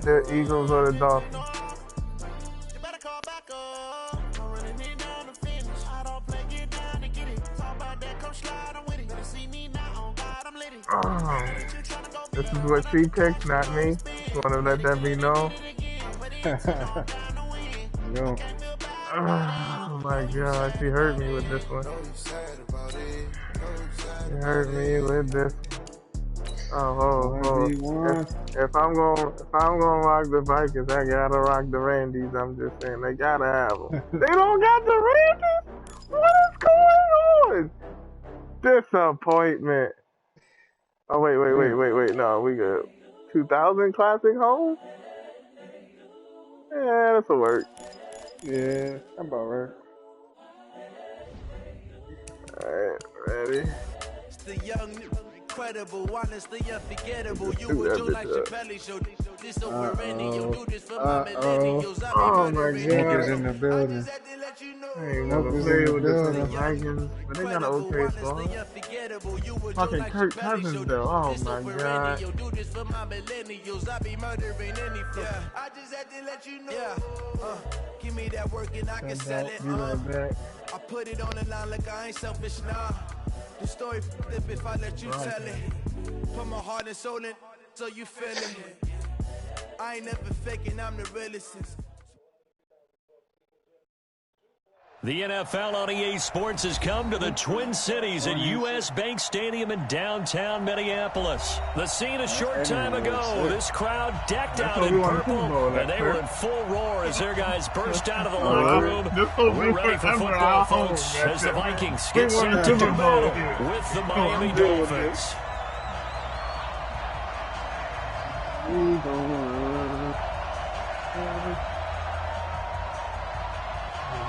The Eagles or the Dolphins. Oh, this is what she picked, not me. Just want to let that be known. No. Oh my God, she hurt me with this one. She hurt me with this. Oh. If I'm gonna rock the Vikings, I gotta rock the Randys. I'm just saying, they gotta have them. They don't got the Randys? What is going on? Disappointment. Oh wait. No, we good. 2000 classic home? Yeah, that'll work. Yeah, about right. Alright, ready? It's the young, incredible, honestly unforgettable. You would do like Chappelle show. This over any, you do this for my millennials. Oh my God. Smoke is in the building. I ain't never played with the Vikings, but they got an okay squad. Fucking Kirk Cousins though, oh my God. Give me that work and I can sell it. I put it on the line like I ain't selfish, nah. The story flip if I let you tell it. Put my heart and soul in so you feel it. I ain't never faking, I'm the realest. The NFL on EA Sports has come to the Twin Cities at US Bank Stadium in downtown Minneapolis. The scene a short time ago, this crowd decked out in purple, and they were in full roar as their guys burst out of the locker room. We're ready for football, folks, as the Vikings get set to do battle with the Miami Dolphins.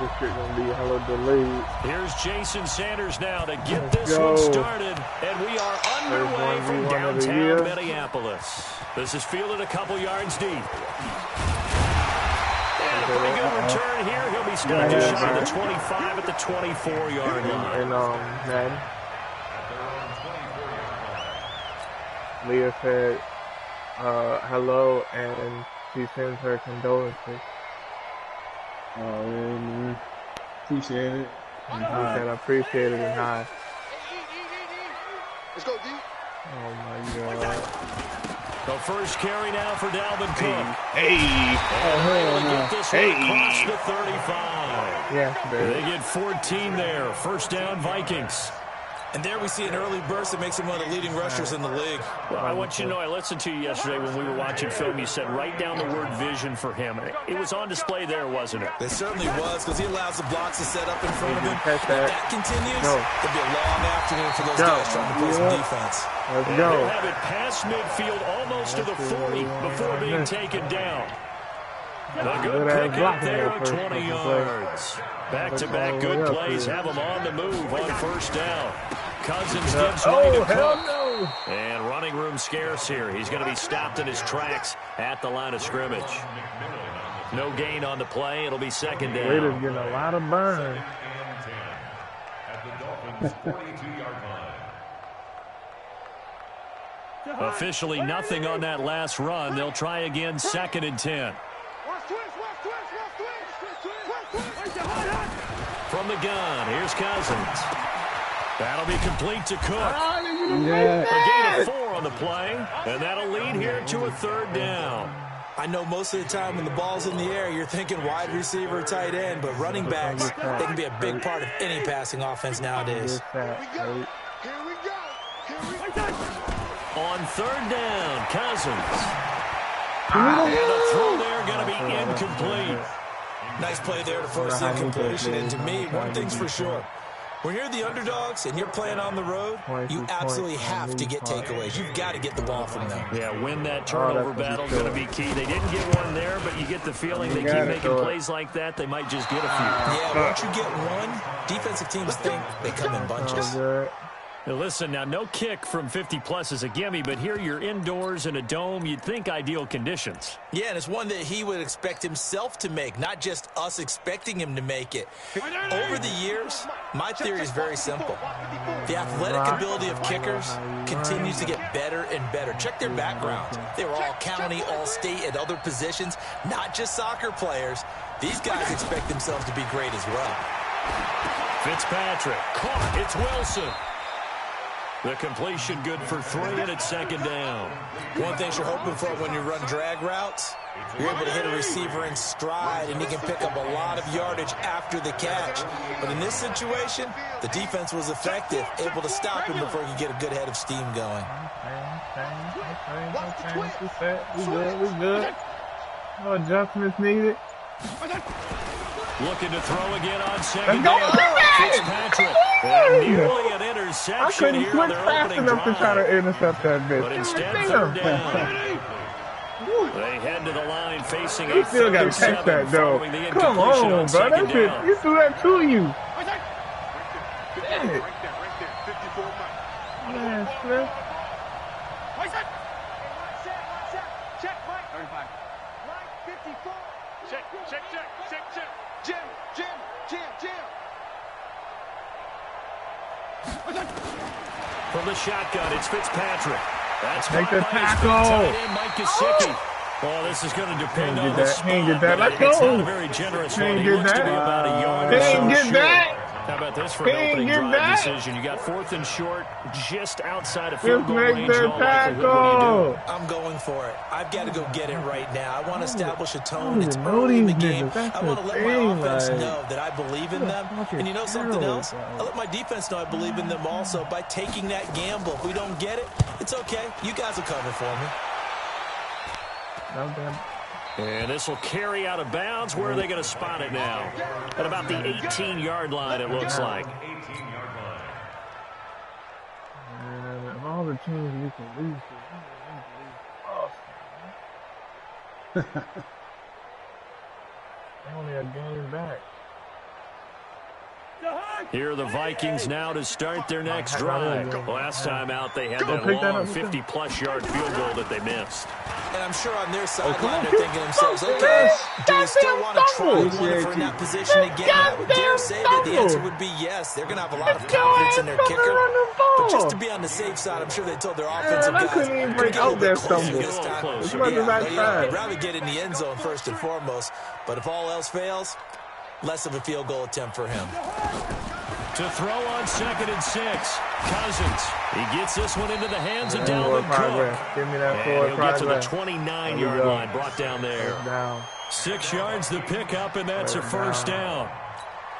This shit gonna be hella delayed. Here's Jason Sanders now to get this one started, and we are underway from downtown Minneapolis. This is fielded a couple yards deep. And a pretty good return here. He'll be stopped just shy of the 25 at the 24-yard line. And then Leah said hello, and she sends her condolences. Oh, yeah, man. Appreciate it. He said, I appreciate it and hi. Let's go, D. Oh, my God. The first carry now for Dalvin Cook. Hey. And they get this one across the 35. Yeah, baby. They get 14 there. First down, Vikings. And there we see an early burst that makes him one of the leading rushers in the league. Well, I want you to know, I listened to you yesterday when we were watching film. You said write down the word vision for him. It was on display there, wasn't it? It certainly was, because he allows the blocks to set up in front of him. If that that continues, it'll be a long afternoon for those guys trying to play some defense. Let's go. They'll have it past midfield almost to the 40 before being taken down. A good pickup there at 20 yards. Back-to-back good plays have them on the move on first down. Cousins gives way to Cook. No. And running room scarce here. He's going to be stopped in his tracks at the line of scrimmage. No gain on the play. It'll be second down. Raiders getting a lot of burn. Officially nothing on that last run. They'll try again, second and 10. From the gun, here's Cousins. That'll be complete to Cook. A gain of 4 on the play, and that'll lead here to a third down. I know most of the time when the ball's in the air, you're thinking wide receiver, tight end, but running backs, they can be a big part of any passing offense nowadays. On third down, Cousins. And the throw there going to be incomplete. Nice play there to force the incompletion, and to me, one thing's for sure. When you're the underdogs and you're playing on the road, you absolutely have to get takeaways. You've got to get the ball from them. Yeah, win that turnover battle is going to be key. They didn't get one there, but you get the feeling they keep making plays like that, they might just get a few. Yeah, once you get one, defensive teams think they come in bunches. Now listen, now no kick from 50-plus is a gimme, but here you're indoors in a dome. You'd think ideal conditions. Yeah, and it's one that he would expect himself to make, not just us expecting him to make it. Over the years, my theory is very simple. The athletic ability of kickers continues to get better and better. Check their backgrounds. They were all county, all state, at other positions, not just soccer players. These guys expect themselves to be great as well. Fitzpatrick caught. It's Wilson. The completion good for 3, and it's second down. One thing you're hoping for when you run drag routes, you're able to hit a receiver in stride, and he can pick up a lot of yardage after the catch. But in this situation, the defense was effective, able to stop him before he could get a good head of steam going. We good. No adjustments needed. Looking to throw again on second Let's go, down. Fitzpatrick. And nearly an interception I couldn't here switch on their fast opening enough to try drive. to intercept that bitch. But instead, third down. They head to the line facing a You still got to catch that, though. Come on, bro. That shit, you threw that to you. Damn it. Man, Smith. From the shotgun, it's Fitzpatrick. That's Make the tackle. Mike Gesicki. Well, this is going to depend on the spot. He ain't get that. Let's It's go. not a very generous He one. ain't He get looks to be that. about a yard He or so ain't get short. that. How about this for He an ain't opening get drive that. decision? You got 4th and short, just outside of Just field goal make range. the in all likelihood. What do you do? tackle. I'm going for it. I've got to go get it right now. I want to establish a tone. don't It's even know early in the these game. niggas. That's I want to the let my thing, offense like, know that I believe in them. fucking And you know something terrible, else? bro. I let my defense know I believe in them also by taking that gamble. If we don't get it, it's okay. You guys will cover for me. And this will carry out of bounds. Where are they going to spot it now? At about the 18-yard line, it looks like. Of all the teams we can lose to, they only a game back. Here are the Vikings now to start their next drive. Last time out, they had that long 50-plus yard field goal that they missed. And I'm sure on their sideline they're thinking to themselves, okay, do we still want to try one if we're in that position again? I would dare say that the answer would be yes. They're going to have a lot of confidence in their kicker. But just to be on the safe side, I'm sure they told their offensive guys, couldn't even break out that stumble. this time. As much as I tried. I'd rather get in the end zone first and foremost. But if all else fails, less of a field goal attempt for him. To throw on 2nd and 6. Cousins. He gets this one into the hands of Dalvin Cook. Give me that And forward he'll get to the progress. 29-yard line. Brought down there. Down. 6 yards the pickup, and that's a first down.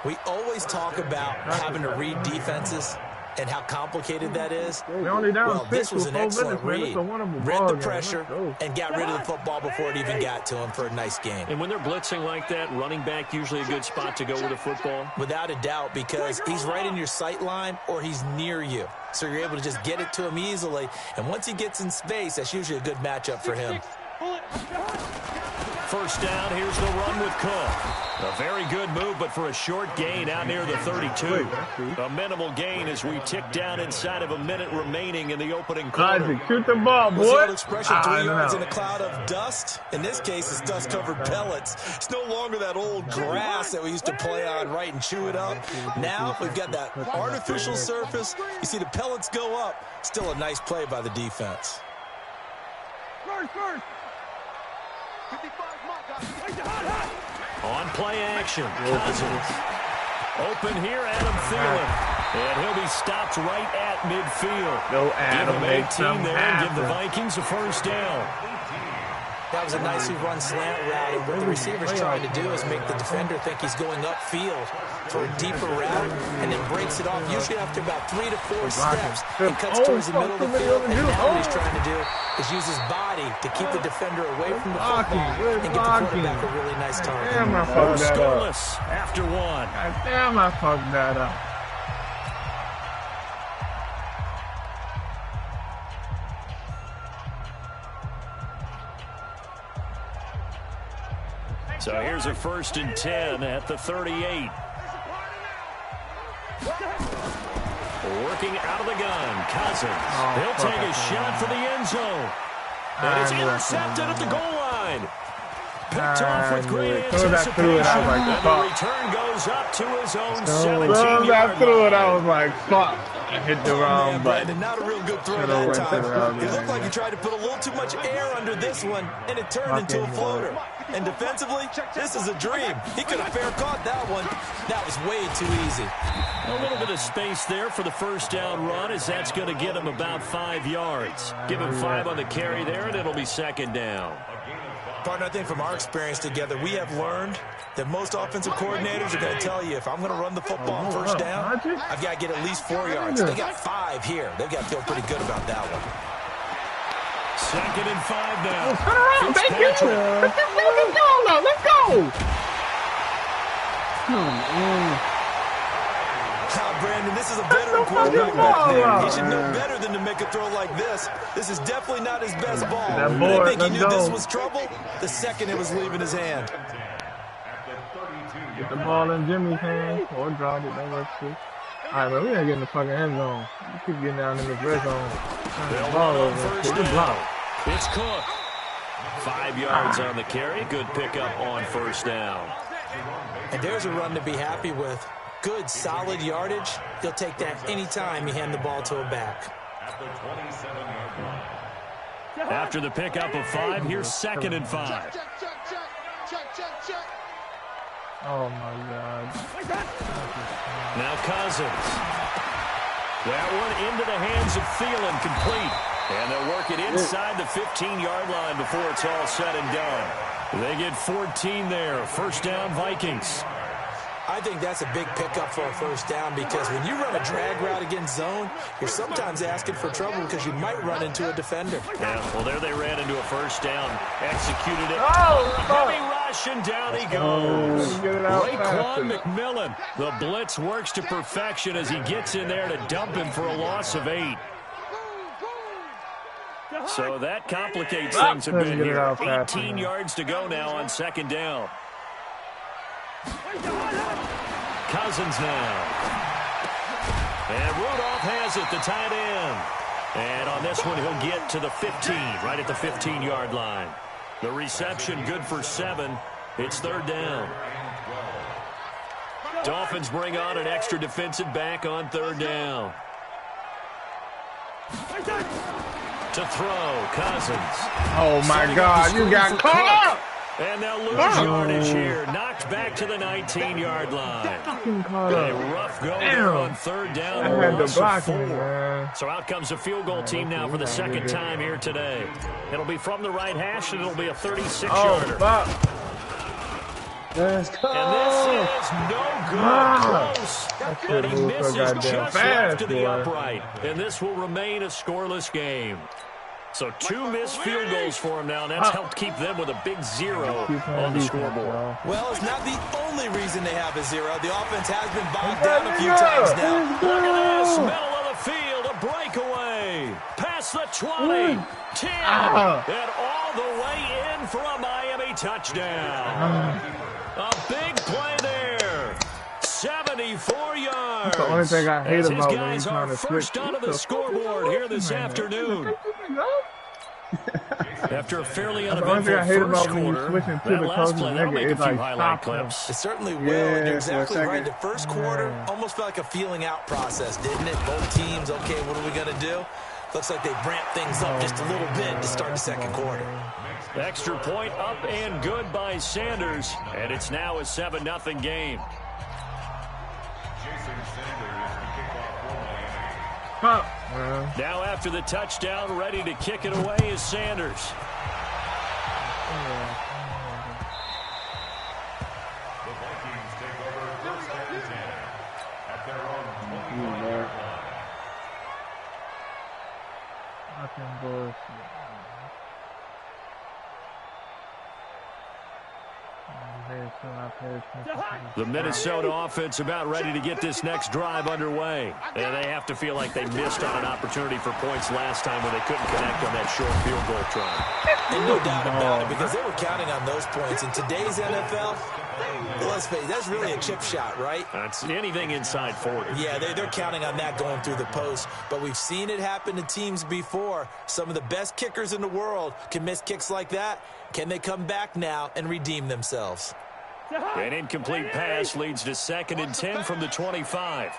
We always talk about having to read defenses and how complicated that is. Well, this was an excellent read. Read the pressure and got rid of the football before it even got to him for a nice game. And when they're blitzing like that, running back usually a good spot to go with the football? Without a doubt, because he's right in your sight line or he's near you. So you're able to just get it to him easily. And once he gets in space, that's usually a good matchup for him. First down, here's the run with Cook. A very good move, but for a short gain out near the 32. A minimal gain as we tick down inside of a minute remaining in the opening quarter. Isaac, shoot the ball, boy. What's the old expression, 3 yards in a cloud of dust? In this case, it's dust-covered pellets. It's no longer that old grass that we used to play on, right, and chew it up. Now we've got that artificial surface. You see the pellets go up. Still a nice play by the defense. On play action, Cousins. Open here, Adam Thielen. And he'll be stopped right at midfield. Go Adam, give make him 18 some there and give the happen. Vikings a first down. That was a nicely run slant route, and what the receiver's trying to do is make the defender think he's going upfield for a deeper route, and then breaks it off, usually after about 3 to 4 steps. He cuts towards the middle of the field, and now what he's trying to do is use his body to keep the defender away from the football and get the quarterback a really nice target. Damn, I fucked that up. Scoreless after one. God damn, I fucked that up. So here's a 1st and 10 at the 38. Working out of the gun, Cousins. He'll take a shot for the end zone. And it's intercepted at the goal line. Picked off with great anticipation. And the return goes up to his own 17-yard line. I threw it, I was like, fuck. I hit the wrong button. Brandon, not a real good throw that time. It looked like he tried to put a little too much air under this one, and it turned into a floater. And defensively, this is a dream. He could have fair caught that one. That was way too easy. A little bit of space there for the first down run, as that's going to get him about 5 yards. Give him 5 on the carry there, and it'll be second down. Partner, I think from our experience together, we have learned that most offensive coordinators are going to tell you, if I'm going to run the football on first down, I've got to get at least 4 yards. They got 5 here. They've got to feel pretty good about that one. Second and 5 now. Turn around, thank you. Let's go now. Let's go. Brandon, this is a veteran quarterback back there. He should know better than to make a throw like this. This is definitely not his best ball. I think he knew this was trouble the second it was leaving his hand. Get the ball in Jimmy's hand or drop it. That works too. All right, man, we gotta get in the fucking end zone. We keep getting down in the red zone. They'll run on first down. It's Cook. 5 yards on the carry. Good pickup on first down. And there's a run to be happy with. Good, solid yardage. He'll take that anytime you hand the ball to a back. After the pickup of 5, here's second and 5. Oh, my God. Now Cousins. That one into the hands of Thielen, complete. And they'll work it inside the 15-yard line before it's all said and done. They get 14 there. First down, Vikings. I think that's a big pickup for a first down, because when you run a drag route against zone, you're sometimes asking for trouble because you might run into a defender. Yeah, well, there they ran into a first down. Executed it. Heavy rush, and down he goes. Raekwon McMillan. The blitz works to perfection as he gets in there to dump him for a loss of 8. So that complicates things a bit here. 18 yards to go now on second down. Cousins now. And Rudolph has it, the tight end. And on this one, he'll get to the 15, right at the 15-yard line. The reception good for 7. It's third down. Dolphins bring on an extra defensive back on third down. To throw, Cousins. Oh, my God, you got caught up. And they'll lose yardage here. Knocked back to the 19-yard line. A rough go there on third down. I had to block him, man. So out comes a field goal team now for the second time here today. It'll be from the right hash, and it'll be a 36-yarder. Let's go. And this is no good. Close. And he misses just left to the upright. And this will remain a scoreless game. So 2 missed field goals for him now, and that's helped keep them with a big 0 on the scoreboard. Well, it's not the only reason they have a 0. The offense has been bogged down a few times now. Look at this, middle of the field, a breakaway. Past the 20, 10, and all the way in for a Miami touchdown. A big play there. 74 yards. That's the only thing I hate about when guys you're trying are to switch. first onto the scoreboard here this afternoon. After a fairly uneventful first quarter, that last play, that'll make a few highlight clips. It certainly will. You're exactly right. The first quarter almost felt like a feeling out process, didn't it? Both teams, okay, what are we going to do? Looks like they've ramped things up just a little bit to start the second quarter. Extra point up and good by Sanders, and it's now a 7-0 game. Now after the touchdown, ready to kick it away is Sanders. The Vikings take over first and 10 at their own 20-yard line. The Minnesota offense about ready to get this next drive underway. And they have to feel like they missed on an opportunity for points last time when they couldn't connect on that short field goal try. And no doubt about it, because they were counting on those points. In today's NFL, let's face it, that's really a chip shot, right? That's anything inside 40. Yeah, they're counting on that going through the post. But we've seen it happen to teams before. Some of the best kickers in the world can miss kicks like that. Can they come back now and redeem themselves? An incomplete pass leads to 2nd and 10 from the 25.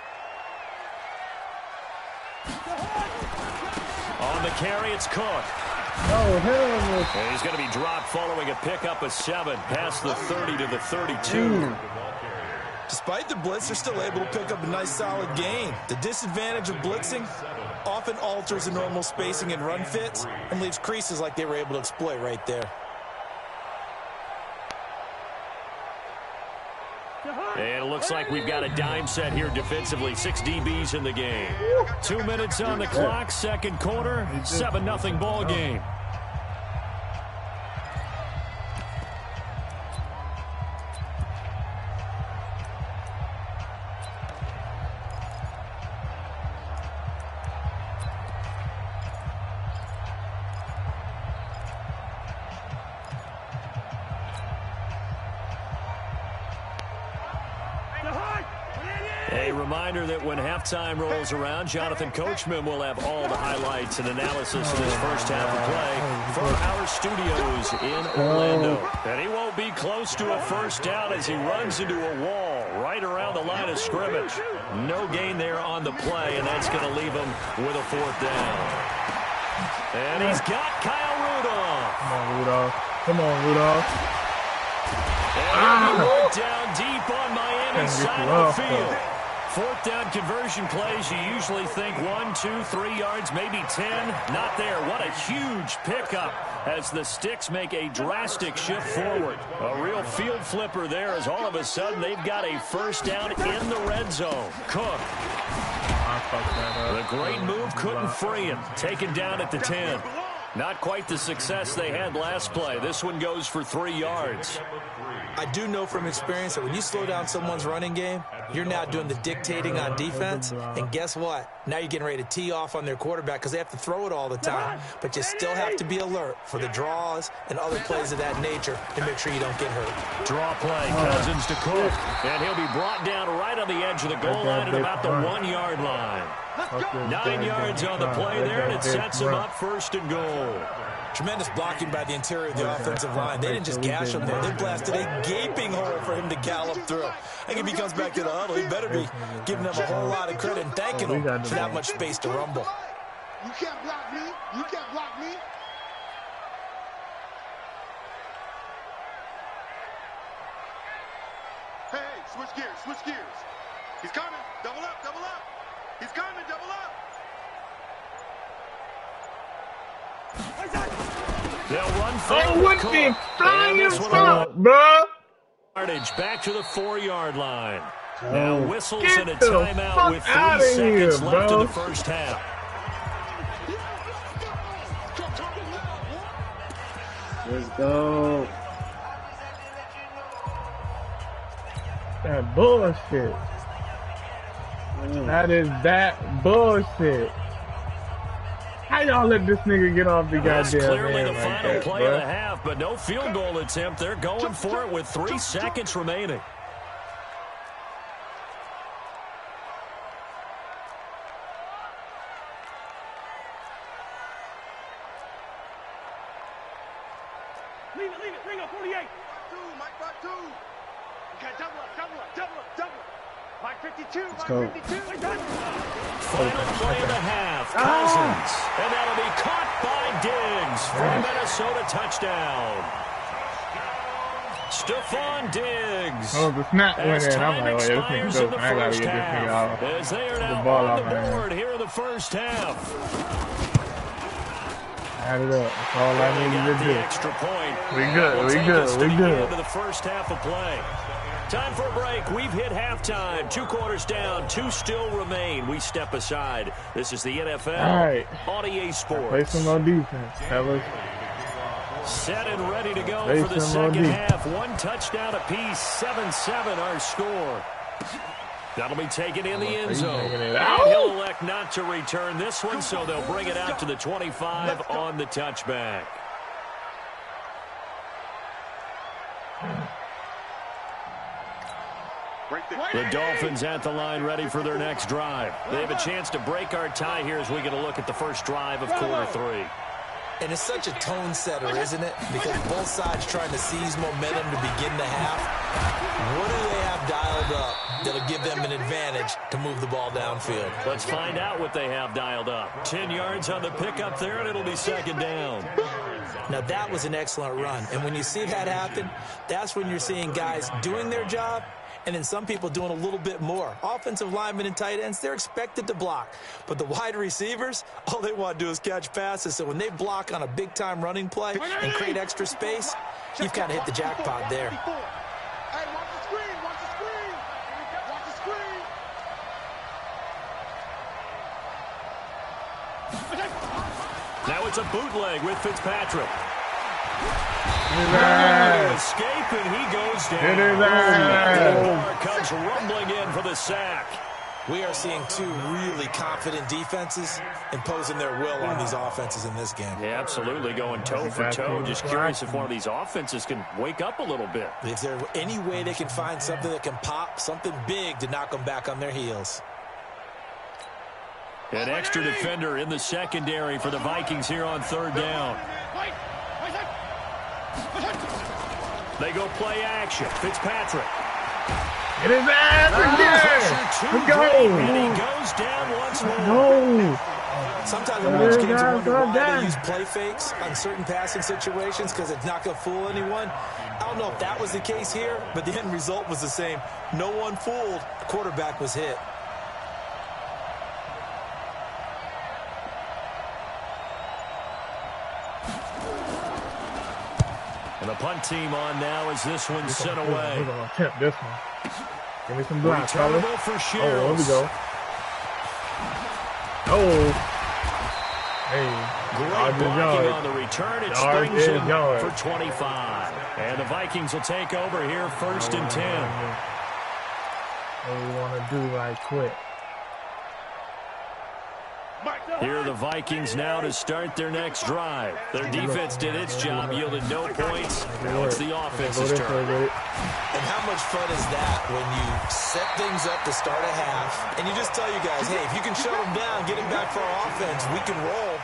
On the carry, it's Cook. Oh, hell no. And he's going to be dropped following a pickup of 7 past the 30 to the 32. Despite the blitz, they're still able to pick up a nice solid gain. The disadvantage of blitzing often alters the normal spacing and run fits and leaves creases like they were able to exploit right there. And it looks like we've got a dime set here defensively. 6 DBs in the game. 2 minutes on the clock, second quarter, 7-0 ball game. A reminder that when halftime rolls around, Jonathan Coachman will have all the highlights and analysis of this first half of play from our studios in Orlando. And he won't be close to a first down as he runs into a wall right around the line of scrimmage. No gain there on the play, and that's going to leave him with a 4th down. And he's got Kyle Rudolph. Come on, Rudolph. Come on, Rudolph. And right down deep on Miami's side of the field. 4th down conversion plays, you usually think 1, 2, 3 yards, maybe 10. Not there. What a huge pickup as the Sticks make a drastic shift forward. A real field flipper there as all of a sudden they've got a first down in the red zone. Cook. The great move couldn't free him. Taken down at the 10. Not quite the success they had last play. This one goes for 3 yards. I do know from experience that when you slow down someone's running game, you're now doing the dictating on defense. And guess what? Now you're getting ready to tee off on their quarterback because they have to throw it all the time. But you still have to be alert for the draws and other plays of that nature to make sure you don't get hurt. Draw play, Cousins to Cook. And he'll be brought down right on the edge of the goal line at about the 1-yard line. 9 yards on the play there, and it sets him up 1st and goal. Tremendous blocking by the interior of the offensive line. They didn't just gash him there. They blasted a gaping hole for him to gallop through. I think if he comes back to the huddle, he better be giving them a whole lot of credit and thanking them for that much space to rumble. You can't block me. You can't block me. Hey, switch gears, switch gears. He's coming. Double up, double up. He's coming, double up. They'll run fake. Oh, what the flying fuck, bro? Back to the 4-yard line. Now whistles and a Get the timeout fuck with 3 outta here, seconds left bro. in the first half. Let's go. That bullshit. That is that bullshit. How y'all let this nigga get off the That's goddamn clearly the man like final that, play bro? of the half, but no field goal attempt. They're going for it with 3 seconds remaining. Leave it, Ringo, 48. Mike 52. Okay, double up. Mike 52, Let's Mike go. 52. Final play of the half, Cousins. And that'll be caught by Diggs for a Minnesota touchdown. Stephon Diggs. Oh, the snap went As in. I'm time like, wait, this expires nigga in the dope. I gotta first get this nigga half, off. as they are The now ball on out the my board here in the first half. Add it up. That's all I They needed got to the do. extra point. We good, Will we take good, us to we the good. end of the first half of play. Time for a break. We've hit halftime. 2 quarters down. 2 still remain. We step aside. This is the NFL All right. on EA Sports. Play some more defense, fellas. Set and ready to go Play for the some more second defense. half off. One touchdown apiece, 7-7 our score. That'll be taken in the end zone. And he'll elect not to return this one, so they'll bring it out to the 25 on the touchback. The Dolphins at the line ready for their next drive. They have a chance to break our tie here as we get a look at the first drive of quarter 3. And it's such a tone setter, isn't it? Because both sides trying to seize momentum to begin the half. What do they have dialed up that'll give them an advantage to move the ball downfield? Let's find out what they have dialed up. 10 yards on the pickup there, and it'll be second down. Now, that was an excellent run. And when you see that happen, that's when you're seeing guys doing their job and then some people doing a little bit more. Offensive linemen and tight ends, they're expected to block. But the wide receivers, all they want to do is catch passes. So when they block on a big-time running play and create extra space, you've kind of hit the jackpot there. Hey, watch the screen, watch the screen. Watch the screen. Now it's a bootleg with Fitzpatrick. Escape, and he goes down. Bar comes rumbling in for the sack. We are seeing two really confident defenses imposing their will on these offenses in this game. Yeah, absolutely, going toe for toe. Just curious if one of these offenses can wake up a little bit. If there's any way they can find something that can pop, something big to knock them back on their heels. An extra defender in the secondary for the Vikings here on third down. They go play action. Fitzpatrick. It is ass again. Let's go. And he goes down once more. No. Sometimes when most games I wonder why they use play fakes on certain passing situations because it's not going to fool anyone. I don't know if that was the case here, but the end result was the same. No one fooled. The quarterback was hit. And the punt team on now as this one's sent away. We're going to attempt this one. Give me some blocks, fellas. For oh, there we go. Oh. Hey. Great blocking on the return. It springs in for 25. And the Vikings will take over here first and 10. What we want to do right quick. Here are the Vikings now to start their next drive. Their defense did its job, yielded no points. Now it's the offense's turn. And how much fun is that when you set things up to start a half, and you just tell you guys, hey, if you can shut them down, get them back for our offense, we can roll.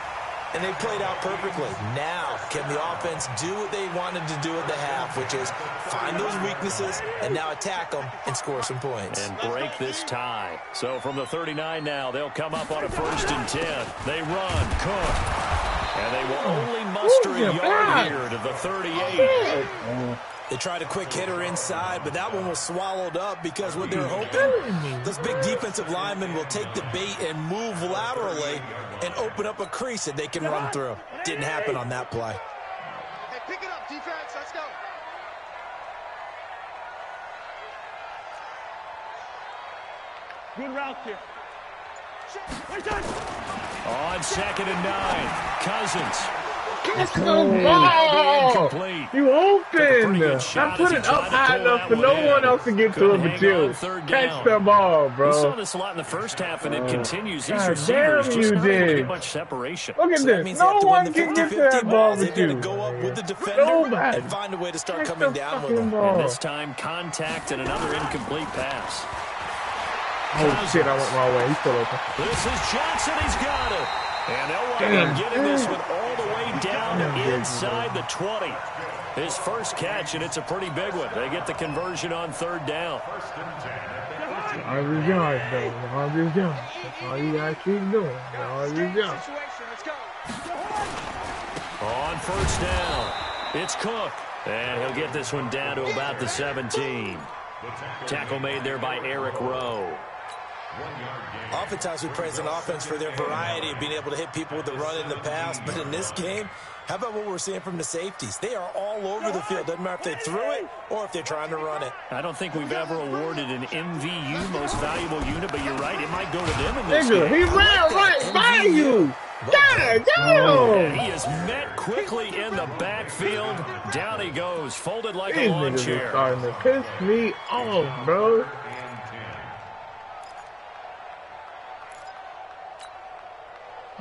And they played out perfectly. Now, can the offense do what they wanted to do at the half, which is find those weaknesses and now attack them and score some points. And break this tie. So from the 39 now, they'll come up on a first and 10. They run, Cook. And they will only muster a yard here to the 38. They tried a quick hitter inside, but that one was swallowed up because what they're hoping, those big defensive linemen will take the bait and move laterally and open up a crease that they can run through. Didn't happen on that play. Hey, pick it up, defense. Let's go. Good route here. On second and 9, Cousins. Catch the ball! You open! I put it up high enough for no one else to get to it but you. Catch the ball, bro. We saw this a lot in the first half, and it continues. These God receivers damn, just you not able to did. get much separation. Look at this. No one can get to that ball but you. Go up with the defender Nobody. and find a way to start Catch coming the down with fucking them. ball. And this time, contact and another incomplete pass. Oh, shit, I went wrong way. He's still open. This is Johnson. He's got it. And they'll wind up getting this one all the way down inside the 20. His first catch, and it's a pretty big one. They get the conversion on third down. All these yards, though. All these yards. That's all you guys keep doing. All these yards. On first down, it's Cook. And he'll get this one down to about the 17. Tackle made there by Eric Rowe. Oftentimes we praise an offense for their variety of being able to hit people with the run in the pass, but in this game, how about what we're seeing from the safeties? They are all over the field. Doesn't matter if they threw it or if they're trying to run it. I don't think we've ever awarded an MVU, most valuable unit, but you're right, it might go to them in this game. Nigga, he ran right by you. God damn! He is met quickly in the backfield. Down he goes, folded like These a lawn niggas chair. are starting to piss me off, bro.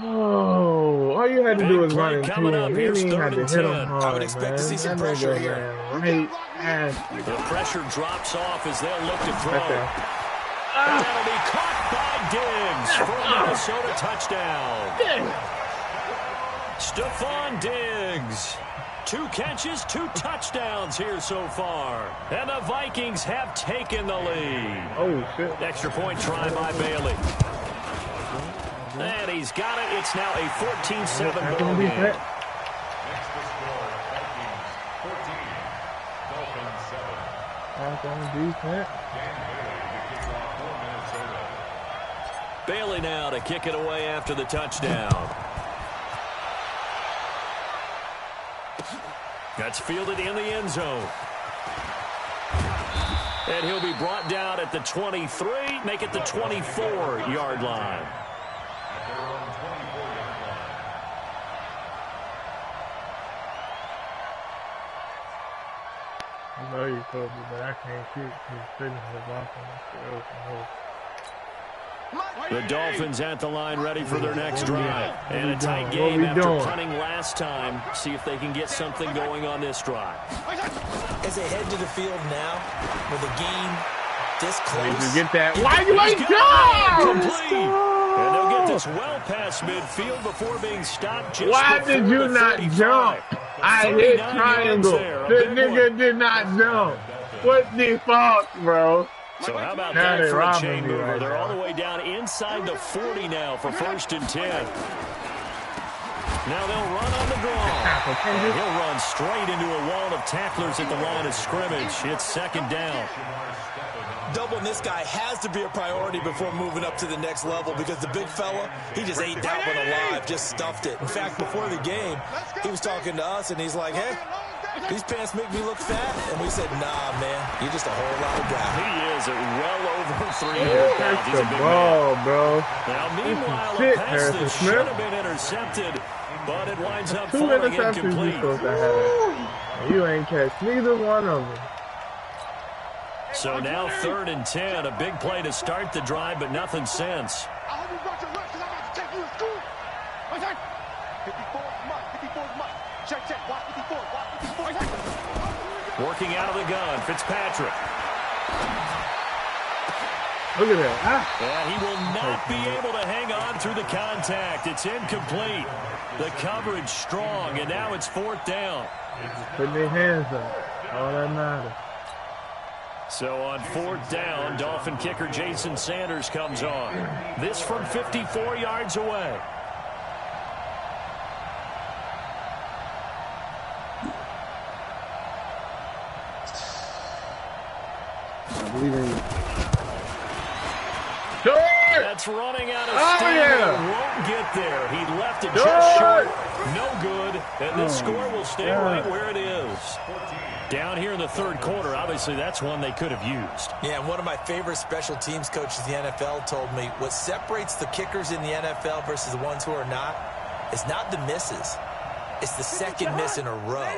Oh, all you had to do was run into him. You didn't even have to hit him hard, I would expect to see some that pressure nigga here. ran right past you. The pressure drops off as they'll look to throw. And that'll be caught by Diggs for a Minnesota touchdown. Stephon Diggs. 2 catches, 2 touchdowns here so far. And the Vikings have taken the lead. Oh, shit. Extra point try by Bailey. And he's got it. It's now a 14-7 ball game. Bailey now to kick it away after the touchdown. That's fielded in the end zone. And he'll be brought down at the 23, make it the 24-yard line. I know you told me, but I can't keep fitting the blocking. The Dolphins at the line ready for their next drive. And a tight game after punting last time. See if they can get something going on this drive. As they head to the field now, with the game this close. You get that. Why you ain't jump? Complete. And they'll get this well past midfield before being stopped just Why did you not jump? I hit triangle. This nigga did not jump. What the fuck, bro? So how about that for a chain mover? They're all the way down inside the 40 now for 1st and 10. Now they'll run on the draw. And he'll run straight into a wall of tacklers at the line of scrimmage. It's 2nd down. Doubling this guy has to be a priority before moving up to the next level because the big fella, he just ate that one alive, just stuffed it. In fact, before the game, he was talking to us, and he's like, hey, these pants make me look fat. And we said, nah, man, you're just a whole lot of guy. He is at well over 300 pounds. He's a big ball, man. bro. Now, meanwhile, a pass that should have been intercepted, but it winds up falling incomplete. You ain't catch neither one of them. So now 3rd and 10, a big play to start the drive, but nothing since. I hope you brought your lunch because I'm about to take you to school. What's that? 54's much. 54's much. Check. Watch 54. Watch 54. Working out of the gun, Fitzpatrick. Look at that. Yeah, he will not be able to hang on through the contact. It's incomplete. The coverage strong, and now it's 4th down. Put their hands up. All that matters. So on 4th down, Dolphin kicker Jason Sanders comes on. This from 54 yards away. I believe in you. That's running out of steam. Won't get there. He left it just short. No good. And this score will stay right where it is. Down here in the 3rd quarter, obviously that's one they could have used. Yeah, and one of my favorite special teams coaches in the NFL told me what separates the kickers in the NFL versus the ones who are not is not the misses. It's the 2nd miss in a row.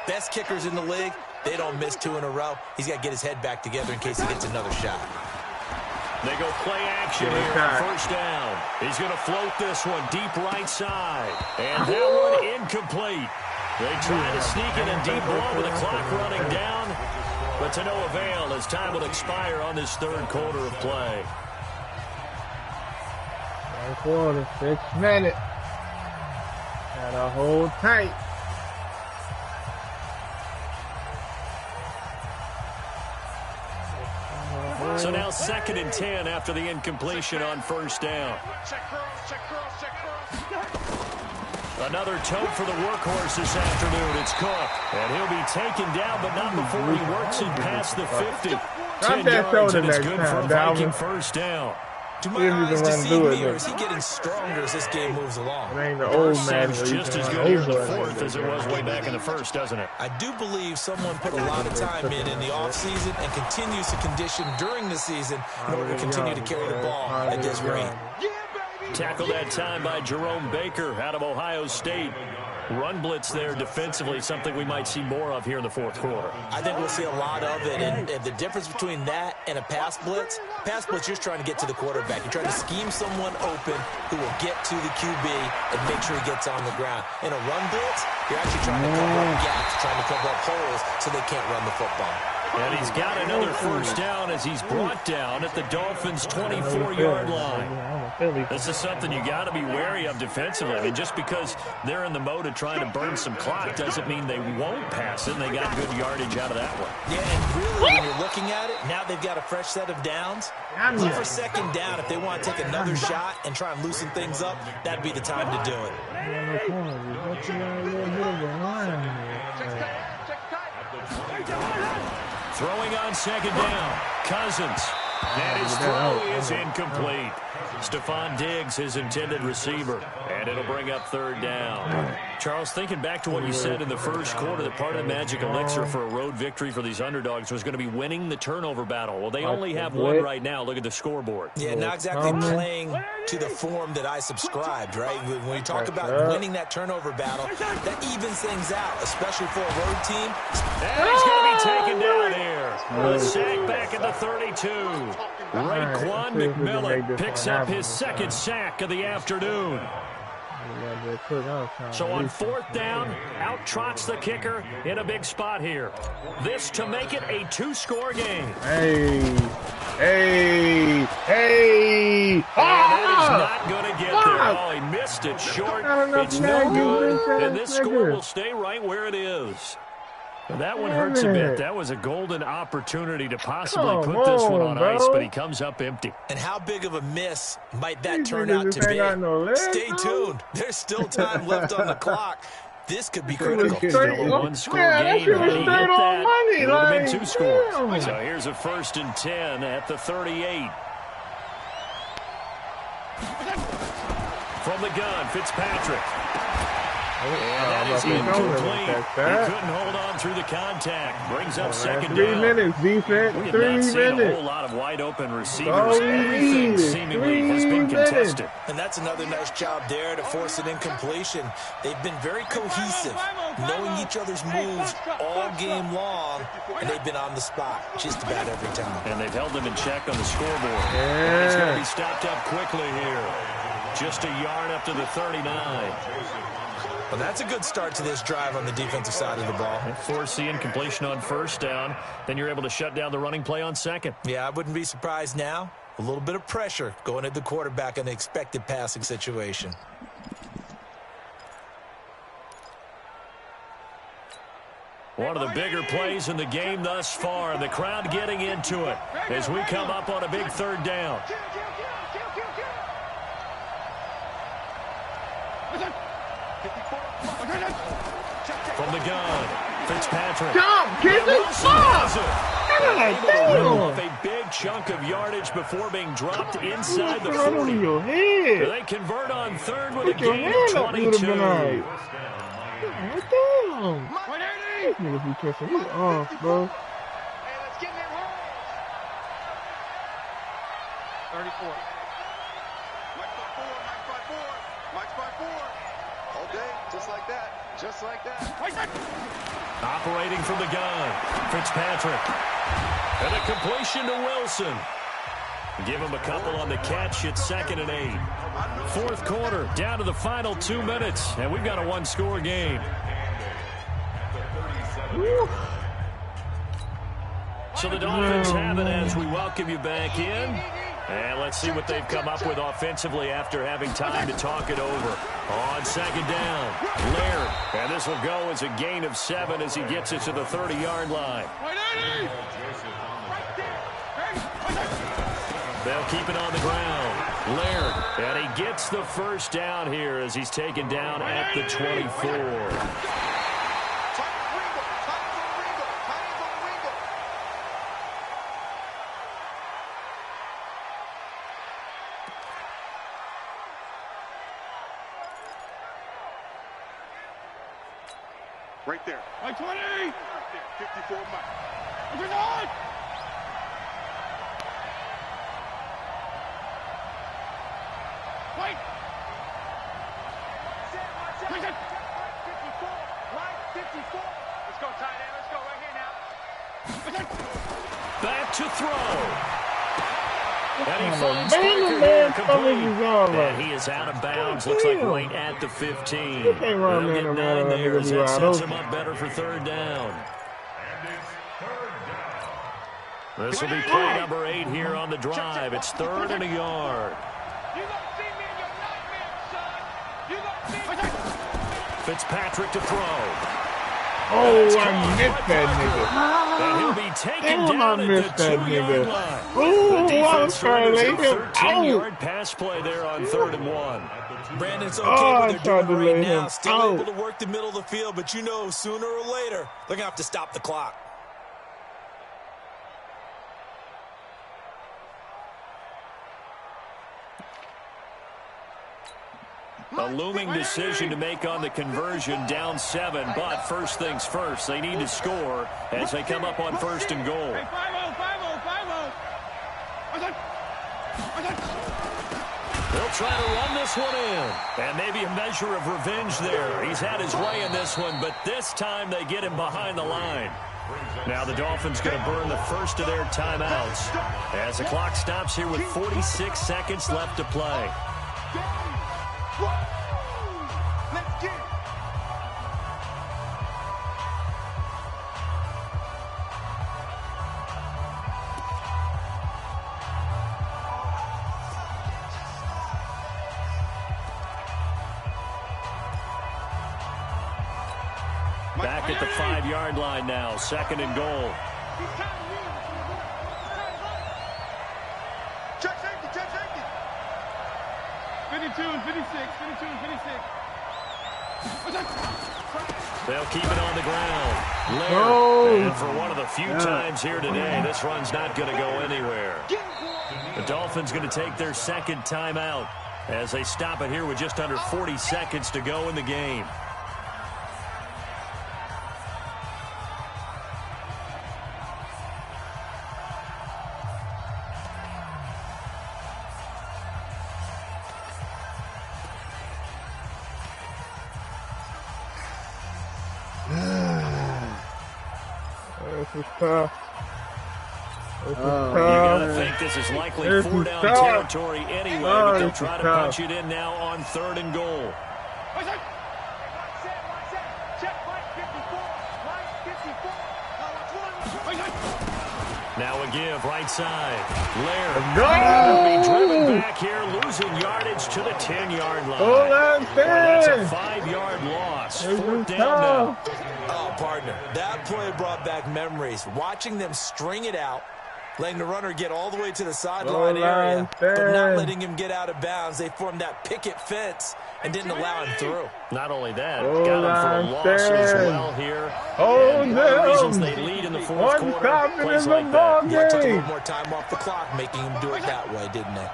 Best kickers in the league, they don't miss 2 in a row. He's got to get his head back together in case he gets another shot. They go play action here on 1st down. He's going to float this one deep right side. And that one incomplete. They try to sneak it in deep ball with the clock running down, but to no avail as time will expire on this 3rd quarter of play. 1 quarter, 6 minutes. Gotta hold tight. So now 2nd and 10 after the incompletion on 1st down. Check girls. Another tote for the workhorse this afternoon. It's Cook. And he'll be taken down, but not before he works it past the 50. 10 yards, and it's good for a Viking 1st down. Do my eyes deceive me, or is he getting stronger as this game moves along? It ain't the old man. Seems just as good here in the 4th as it was way back in the 1st, doesn't it? I do believe someone put a lot of time in the offseason and continues to condition during the season in order to continue to carry the ball at this rate. Tackled that time by Jerome Baker out of Ohio State. Run blitz there defensively, something we might see more of here in the fourth quarter. I think we'll see a lot of it, and the difference between that and a pass blitz, you're trying to get to the quarterback. You're trying to scheme someone open who will get to the QB and make sure he gets on the ground. In a run blitz, you're actually trying to cover up gaps, trying to cover up holes so they can't run the football. And he's got another first down as he's brought down at the Dolphins' 24-yard line. This is something you got to be wary of defensively. I mean, just because they're in the mode of trying to burn some clock doesn't mean they won't pass it, and they got good yardage out of that one. Yeah, and really, when you're looking at it, now they've got a fresh set of downs. Look for second down. If they want to take another shot and try and loosen things up, that'd be the time to do it. Throwing on second down, Cousins. And his throw is incomplete. Stephon Diggs, his intended receiver. And it'll bring up third down. Charles, thinking back to what you said in the first quarter, that part of the magic elixir for a road victory for these underdogs was going to be winning the turnover battle. Well, they only have one right now. Look at the scoreboard. Yeah, not exactly playing to the form that I subscribed, right? When you talk about winning that turnover battle, that evens things out, especially for a road team. And he's going to be taken down here. The sack back at the 32. Raekwon McMillan picks up his second sack of the afternoon. So on fourth down, out trots the kicker in a big spot here. This to make it a two-score game. Hey. And that is not going to get there. Oh, he missed it short. It's no good, and this score will stay right where it is. That one hurts a bit. That was a golden opportunity to possibly put this one on ice, but he comes up empty. And how big of a miss might that turn out to be? Stay tuned. There's still time left on the clock. This could be critical. Still a one-score game. Had he hit that, it would have been two scores. So here's a 1st and 10 at the 38. From the gun, Fitzpatrick. And that is incomplete. He couldn't hold on through the contact. Brings up second down. 3 minutes, defense. We have 3 not seen minutes. a whole lot of wide-open receivers. Everything seemingly has been contested. And that's another nice job there to force an incompletion. They've been very cohesive, knowing each other's moves all game long, and they've been on the spot just about every time. And they've held them in check on the scoreboard. And he's going to be stopped up quickly here. Just a yard up to the 39. Well, that's a good start to this drive on the defensive side of the ball. Force the incompletion on first down. Then you're able to shut down the running play on second. Yeah, I wouldn't be surprised now. A little bit of pressure going at the quarterback in the expected passing situation. One of the bigger plays in the game thus far. The crowd getting into it as we come up on a big third down. From the gun, Fitzpatrick. Get this off! Off a big chunk of yardage before being dropped inside the 40. They convert on third with a gain of 22. Niggas be catching me off, bro. Hey, let's get in there hard. 34. Mike's by 4. All day, just like that. Just like that. Operating from the gun, Fitzpatrick. And a completion to Wilson. Give him a couple on the catch. It's 2nd and 8. Fourth quarter, down to the final 2 minutes, and we've got a one-score game. So the Dolphins have it as we welcome you back in. And let's see what they've come up with offensively after having time to talk it over. On second down, Laird. And this will go as a gain of 7 as he gets it to the 30-yard line. They'll keep it on the ground. Laird. And he gets the first down here as he's taken down at the 24. Right there. Like 20! 54 Mike. We're on! Wait! Back to throw. And he finds Parker here complete. And he is out of bounds. Looks like right at the 15. They'll get 9 there as that sets him up better for third down. This will be play number 8 here on the drive. It's 3rd and a yard. Fitzpatrick to throw. Oh, I missed that nigga. And he'll be taken down at the 2-yard line. Oh, The I was defense trying to lay him out. 13-yard pass play there on 3rd and 1. Brandon's okay what they're doing right now. Still out. able to work the middle of the field, but you know sooner or later they're going to have to stop the clock. A looming decision to make on the conversion, down 7, but first things first, they need to score as they come up on 1st and goal. They'll try to run this one in, and maybe a measure of revenge there. He's had his way in this one, but this time they get him behind the line. Now the Dolphins going to burn the first of their timeouts as the clock stops here with 46 seconds left to play. Let's get Back at the 5-yard line now, 2nd and goal. check safety, check safety. 52 and 56, 52 and 56. They'll keep it on the ground. Laird, Oh. and for one of the few times here today, this run's not going to go anywhere. The Dolphins going to take their 2nd timeout as they stop it here with just under 40 seconds to go in the game. This is tough. This is You tough. gotta think this is likely This is 4-down tough. territory anyway, but they'll this try is to tough. punch it in now on 3rd and goal. Now a give, right side. Laird will be driven back here, losing yardage to the 10-yard line. Oh, that's Boy, that's a it. 5-yard loss. This 4th is down now. tough. Oh, partner, that play brought back memories. Watching them string it out, letting the runner get all the way to the sideline area, but not letting him get out of bounds. They formed that picket fence and didn't allow him through. Not only that, Oh, got him for a loss as well here. Oh, And one of the reasons no. they lead in the 4th One quarter, stop plays in the like ball that. Yeah, took a game. little more time off the clock, making him do it that way, didn't they?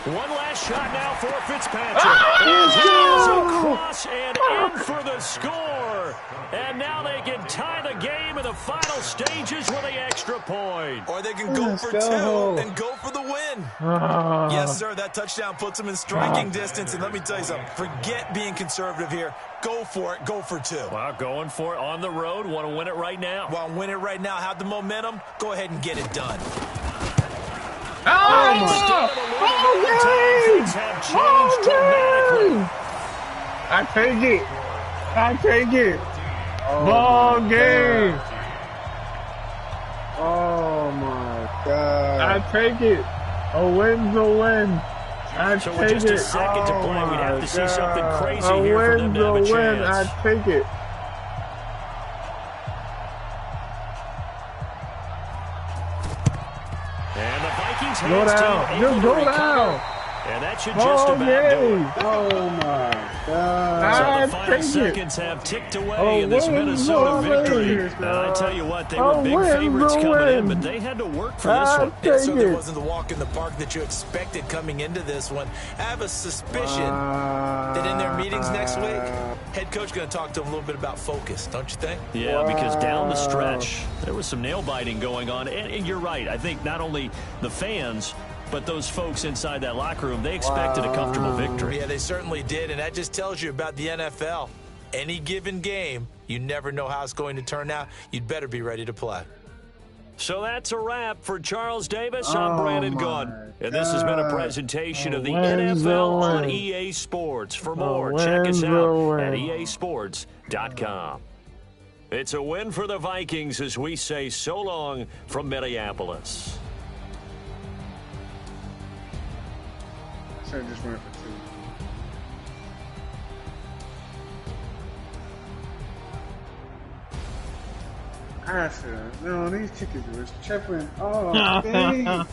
One last shot now for Fitzpatrick. And he is across and in for the score. And now they can tie the game in the final stages with the extra point. Or they can go for 2 and go for the win. Yes, sir, that touchdown puts them in striking distance. And let me tell you something, forget being conservative here. Go for it, go for 2. Well, going for it on the road. Want to win it right now. Want to win it right now, have the momentum, go ahead and get it done. Things have changed dramatically. I take it. I take it. Ball game. Oh my God. I take it. A win's a win. I So take with just it. a second to Oh play, we'd have to see my something God. crazy A here for them win's to have a a win. chance. I take it. And the Vikings Go hands down. team Just able go to recover. down. And that should Ball just about do it. game. Oh my God. So I the final take it. seconds have ticked away Oh, in this win, Minnesota win, victory. win. And I tell you what, they Oh, were big win, favorites coming in, win. but they had to work for this I one. It take certainly it. wasn't the walk in the park that you expected coming into this one. I have a suspicion that in their meetings next week, head coach going to talk to them a little bit about focus, don't you think? Yeah, because down the stretch, there was some nail-biting going on. And you're right. I think not only the fans, but those folks inside that locker room, they expected a comfortable victory. Yeah, they certainly did, and that just tells you about the NFL. any given game, you never know how it's going to turn out. You'd better be ready to play. So that's a wrap for Charles Davis. I'm Brandon Gaudin. And this has been a presentation of the NFL on EA Sports. For more, check us out at easports.com. It's a win for the Vikings as we say so long from Minneapolis. I should have just went for 2. I should. No, these chickens was tripping. Oh, dang. Oh,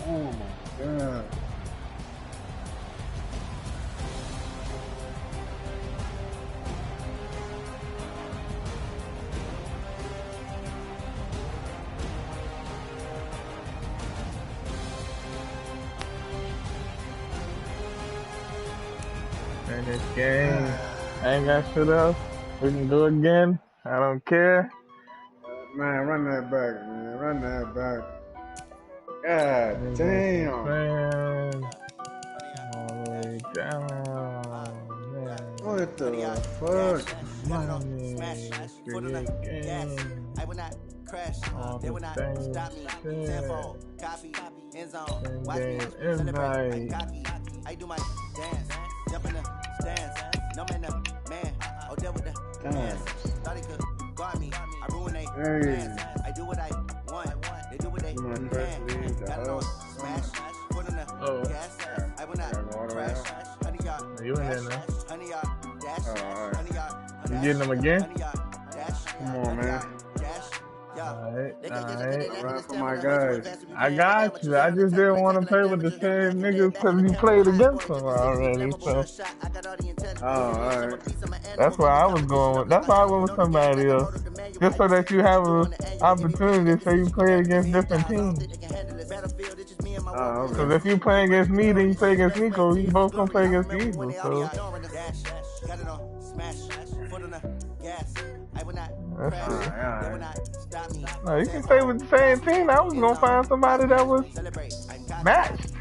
my God. In this game, I ain't got shit else. We can do it again. I don't care. Man, run that back, man. Run that back. God damn. Man. All the way down. Man. What the fuck? I will not crash. They will not stop me. Tenfold, copy, end zone. Watch me celebrate. I do my dance. Jump in the stands. No man, man. Oh, there with the dance. Thought he could guard me. I ruin they plans. I do what I want. They do what they can. Got it on smash. Put on the gas. I will not crash. Honey, y'all. You in there now? Honey, y'all. Dash. Honey, y'all. You getting them again? Come on, man. Alright. Run for my guys. I got you. I just didn't want to play with the same niggas because you played against them already. So. Oh, alright. That's why I was going with. That's why I went with somebody else. Just so that you have an opportunity so you play against different teams. Oh, Because if you play against me, then you play against Nico. You both gonna play against the Eagles. So. No, you can stay with the same team. I was gonna find somebody that was matched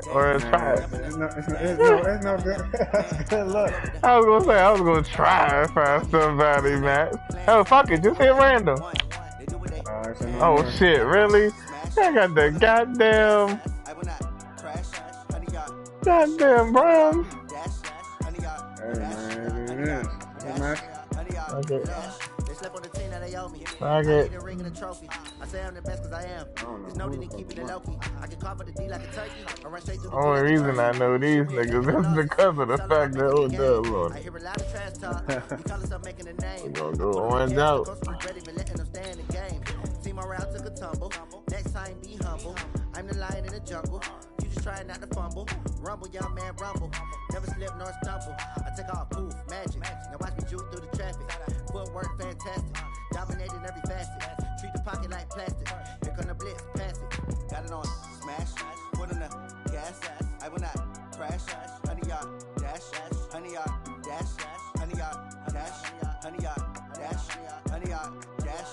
or try. It's no good. That's good luck. I was gonna say I was gonna try to find somebody matched. Oh fuck it, just hit random. Oh shit, really? I got the goddamn Browns. Hey man, it is. Okay. I get I say I'm the best because I am. There's no need to keep it low key. I can carve the D like a turkey. I run straight through the only reason I know these niggas is because of the fact that old dub on I it. hear a lot of trash talk. You call yourself making a name. We gonna go orange out. Team around took a tumble. Next time be humble. I'm the lion in the jungle. You just try not to fumble. Rumble, young man, rumble. Never slip nor stumble. I take off poof, magic. Now watch me juke through the traffic. Footwork fantastic. Dominating every facet. Treat the pocket like plastic. Here come the blitz, pass it. Got it on smash. Put in the gas. I will not crash. Honey, y'all dash. Honey, y'all dash. Honey, y'all dash. Honey, y'all dash. Honey, y'all dash.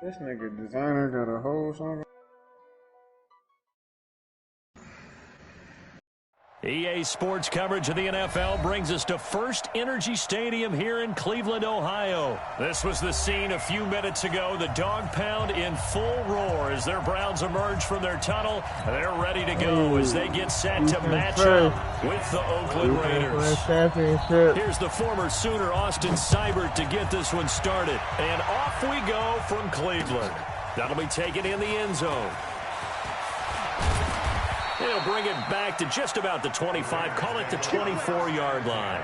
This nigga designer got a whole song. EA Sports coverage of the NFL brings us to First Energy Stadium here in Cleveland, Ohio. This was the scene a few minutes ago. The dog pound in full roar as their Browns emerge from their tunnel. They're ready to go as they get set to match up with the Oakland Raiders. Here's the former Sooner Austin Seibert to get this one started. And off we go from Cleveland. That'll be taken in the end zone. He'll bring it back to just about the 25. Call it the 24-yard line.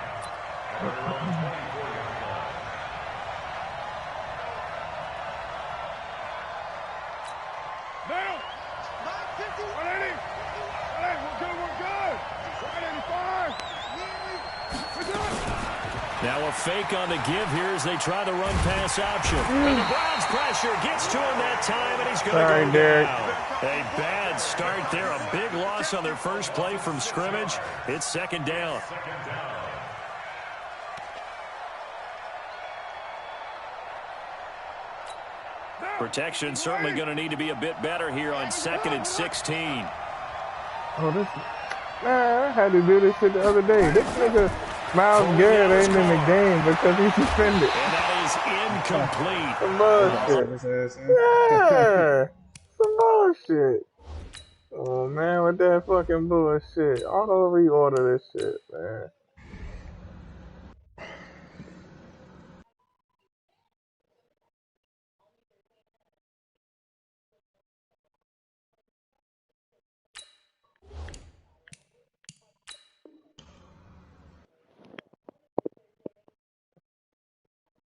Now, 180. Hey, we're good. 185. We're good. Now a fake on the give here as they try the run-pass option. And the Browns pressure gets to him that time, and he's going to go down. A bad start there. A big loss on their first play from scrimmage. It's second down. Protection certainly going to need to be a bit better here on 2nd and 16. Oh, this Man, I had to do this shit the other day. This nigga Miles Garrett ain't in the game because he's suspended. And that is incomplete. Some bullshit. Yeah, some bullshit. Oh man, with that fucking bullshit. Auto reorder this shit, man.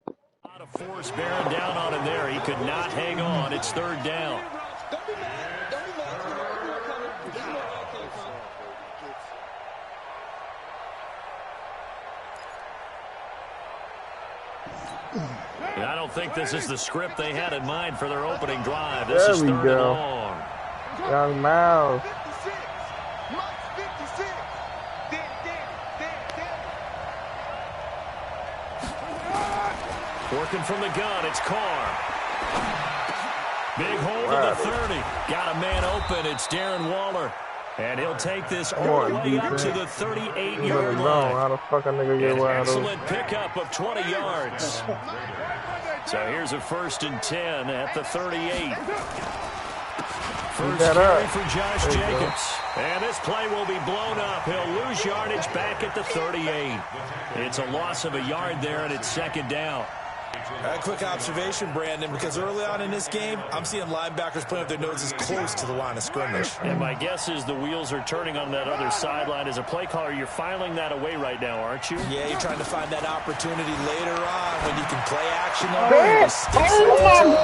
A lot of force bearing down on him there. He could not hang on. It's third down. And I don't think this is the script they had in mind for their opening drive. This is third and long. Young Miles. Working from the gun, it's Carr. Big hold to the 30. Got a man open. It's Darren Waller. And he'll take this all the way up to the 38-yard line. How the fuck a nigga get wild? Excellent pickup of 20 yards. So here's a 1st and 10 at the 38. First carry for Josh Jacobs. And this play will be blown up. He'll lose yardage back at the 38. It's a loss of a yard there, and it's second down. A quick observation, Brandon, because early on in this game, I'm seeing linebackers putting up their noses close to the line of scrimmage. And my guess is the wheels are turning on that other sideline. As a play caller, you're filing that away right now, aren't you? Yeah, you're trying to find that opportunity later on when you can play action on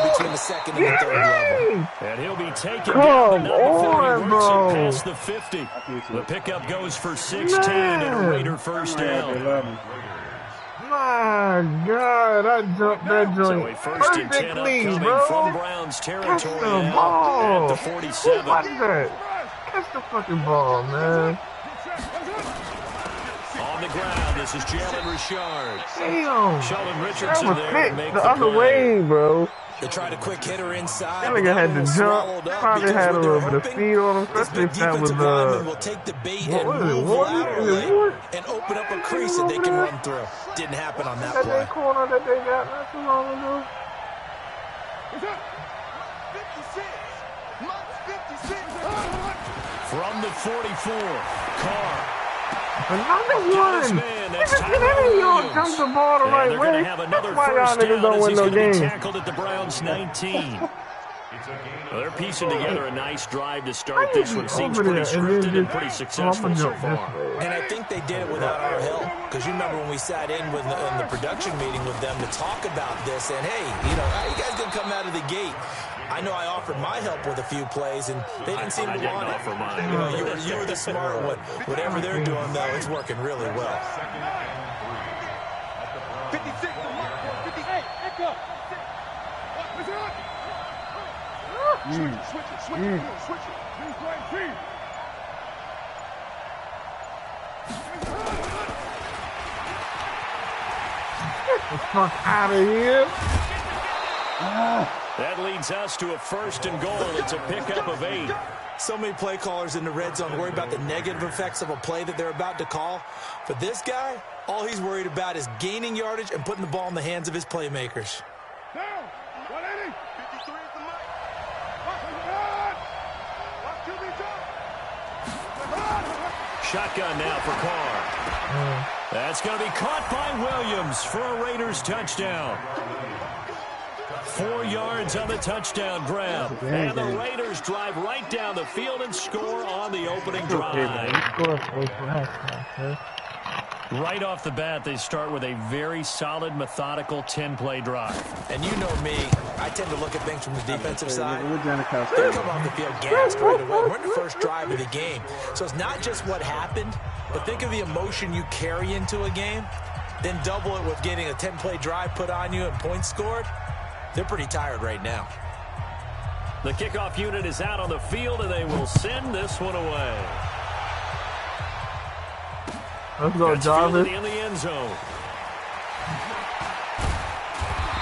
between the second and the third level. And he'll be taken down before he works it past the 50. The pickup goes for 16 and a Raider first down. My God, I jumped that joint so a 1st and 10 upcoming bro. from Browns territory Catch the ball. at the 47. What is that? Catch the fucking ball, man. On the ground, this is Jalen Richard. Damn. Sheldon Richardson there to make the other way, bro. They tried a quick hitter inside. That nigga had to jump. Probably had a little bit of speed on him, especially if that was will take the bait and move laterally and open up a crease that they can run through. Didn't happen on that play. That corner that they got not too long ago. 56. From the 44, Carr. Another one! Niggas get any of y'all jump the ball the right way. That's why y'all niggas don't win no games. Tackled at the Browns 19. Well, they're piecing together a nice drive to start this one. Seems pretty scripted and pretty successful so far. And I think they did it without our help. Because you remember when we sat in the production meeting with them to talk about this, and hey, how you guys gonna come out of the gate? I know I offered my help with a few plays, and they didn't seem to want it. You were the smart one. Whatever they're doing, though, it's working really well. 56. 58. Echo. Switch it. Get the fuck out of here. That leads us to a 1st and goal. It's a pickup of 8. So many play callers in the red zone worry about the negative effects of a play that they're about to call. But this guy, all he's worried about is gaining yardage and putting the ball in the hands of his playmakers. Down. 180. 53 is the mark. Shotgun now for Carr. That's going to be caught by Williams for a Raiders touchdown. 4 yards on the touchdown grab. And the Raiders drive right down the field and score on the opening drive. Right off the bat, they start with a very solid, methodical 10-play drive. And you know me, I tend to look at things from the defensive side. They're coming off the field gassed right away. We're in the first drive of the game. So it's not just what happened, but think of the emotion you carry into a game. Then double it with getting a 10-play drive put on you and points scored. They're pretty tired right now. The kickoff unit is out on the field, and they will send this one away. Let's go, Jarvis. In the end zone.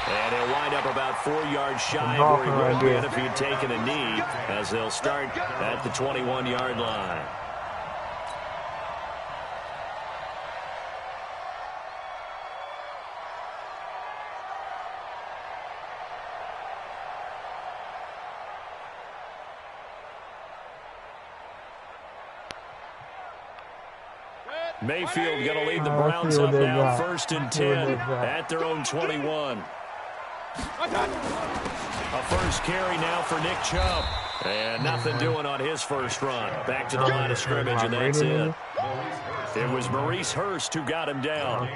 And he'll wind up about 4 yards shy of where he would have been if he'd taken a knee, as they'll start at the 21-yard line. Mayfield going to lead the Browns up now, 1st and 10 at their own 21. A first carry now for Nick Chubb. And nothing doing on his first run. Back to the line of scrimmage, and that's it. It was Maurice Hurst who got him down.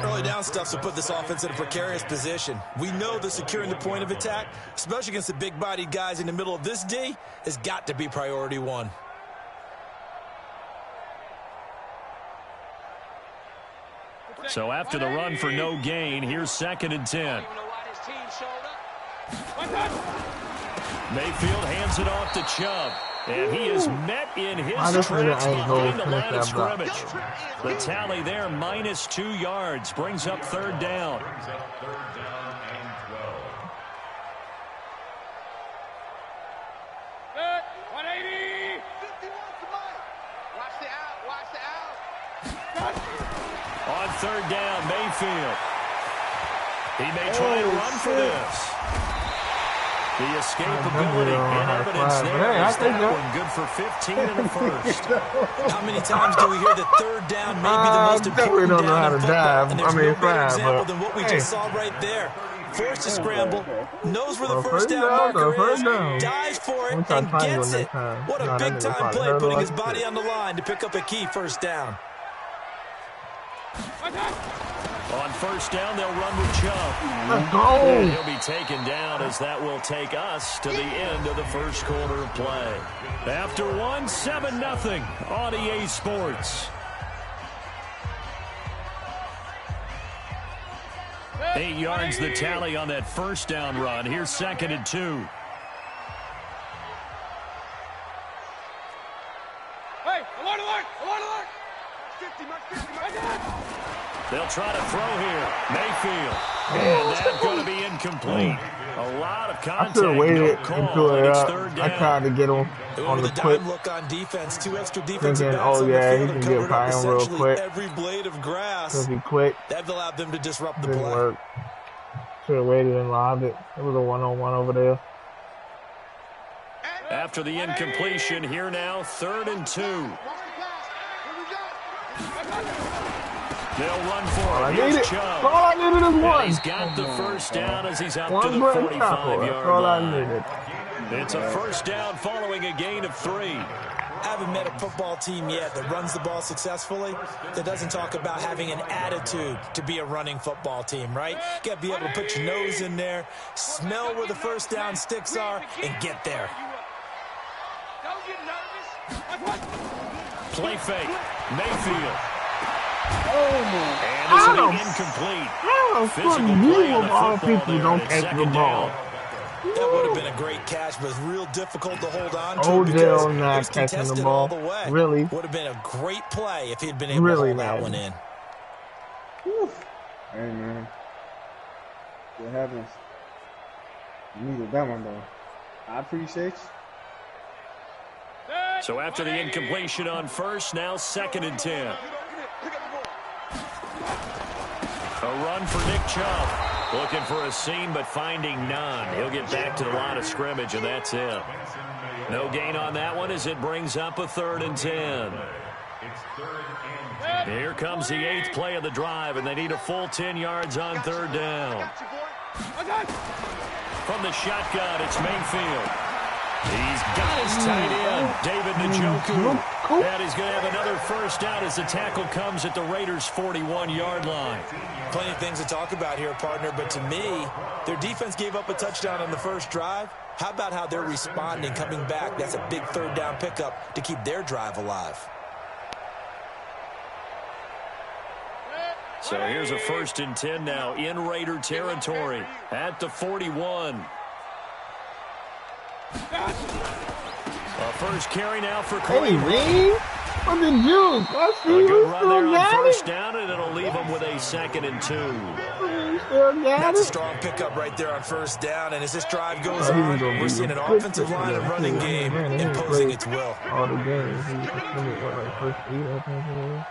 Early down stuff's to put this offense in a precarious position. We know that securing the point of attack, especially against the big-bodied guys in the middle of this D, has got to be priority one. So after the run for no gain, here's 2nd and 10. Mayfield hands it off to Chubb. And he is met in his tracks behind the line of scrimmage. The tally there, -2 yards, brings up 3rd down. On 3rd down, Mayfield. He may try to run for this. The escapability in evidence there is that one good for 15 and a first. How many times do we hear that 3rd down may be the most important down in football? And there's no better example than what we just saw right there. Forced to scramble, knows where the first down marker is, dives for it, and gets it. What a big-time play, putting his body on the line to pick up a key first down. On 1st down, they'll run with Chubb. Let's go. And he'll be taken down as that will take us to the end of the first quarter of play. After one, 7-0 on EA Sports. 8 yards the tally on that 1st down run. Here's 2nd and 2. Hey, alert, alert, alert, alert. They'll try to throw here. Mayfield. And that's going to be incomplete. A lot of contact. I should have waited call, until and it's 3rd down. I tried to get him on the quick. Look on defense, 2 extra defensive Thinking, backs oh on the yeah, he field can and get covered up by him real essentially quick. every blade of grass. Because he quick. That allowed them to disrupt the Didn't play. work. Should have waited and lobbed it. It was a one-on-one over there. After the incompletion, here now, 3rd and 2. They'll run for it. Here's Chubb. All I needed is one. He's got the first down as he's up to the One 45-yard all I line. needed. It's a 1st down following a gain of 3. I haven't met a football team yet that runs the ball successfully that doesn't talk about having an attitude to be a running football team, right? You got to be able to put your nose in there, smell where the first down sticks are, and get there. Don't get nervous. Play fake. Mayfield. And this will be incomplete. Physical play on the all football people there, don't and catch the 2nd ball. down. That would have been a great catch, but it's real difficult to hold on to Odell because it not was catching the contested ball. all the way. Really? Would have been a great play if he'd been able Really, to hold that man. one in. Hey, man. What happens? You needed that one, though. I appreciate you. So after the incompletion on 1st, now 2nd and 10. A run for Nick Chubb. Looking for a seam, but finding none. He'll get back to the line of scrimmage, and that's it. No gain on that one as it brings up a 3rd and 10. Here comes the 8th play of the drive, and they need a full 10 yards on 3rd down. From the shotgun, it's Mayfield. He's got his tight end, David Njoku. And he's going to have another first down as the tackle comes at the Raiders' 41-yard line. Plenty of things to talk about here, partner, but to me, their defense gave up a touchdown on the first drive. How about how they're responding, coming back? That's a big 3rd down pickup to keep their drive alive. So here's a 1st and 10 now in Raider territory at the 41. A first carry now for Cleveland. Hey, Reed. What did you? I see A you good run still there on got 1st it. down, and it'll leave them with a 2nd and 2. You still got That's a it. strong pickup right there on 1st down, and as this drive goes Oh, he on, was gonna we're be seeing an good offensive for line and that, running too. game Man, he was imposing great its will. all the games. He suspended, what, like first 8, I think it was.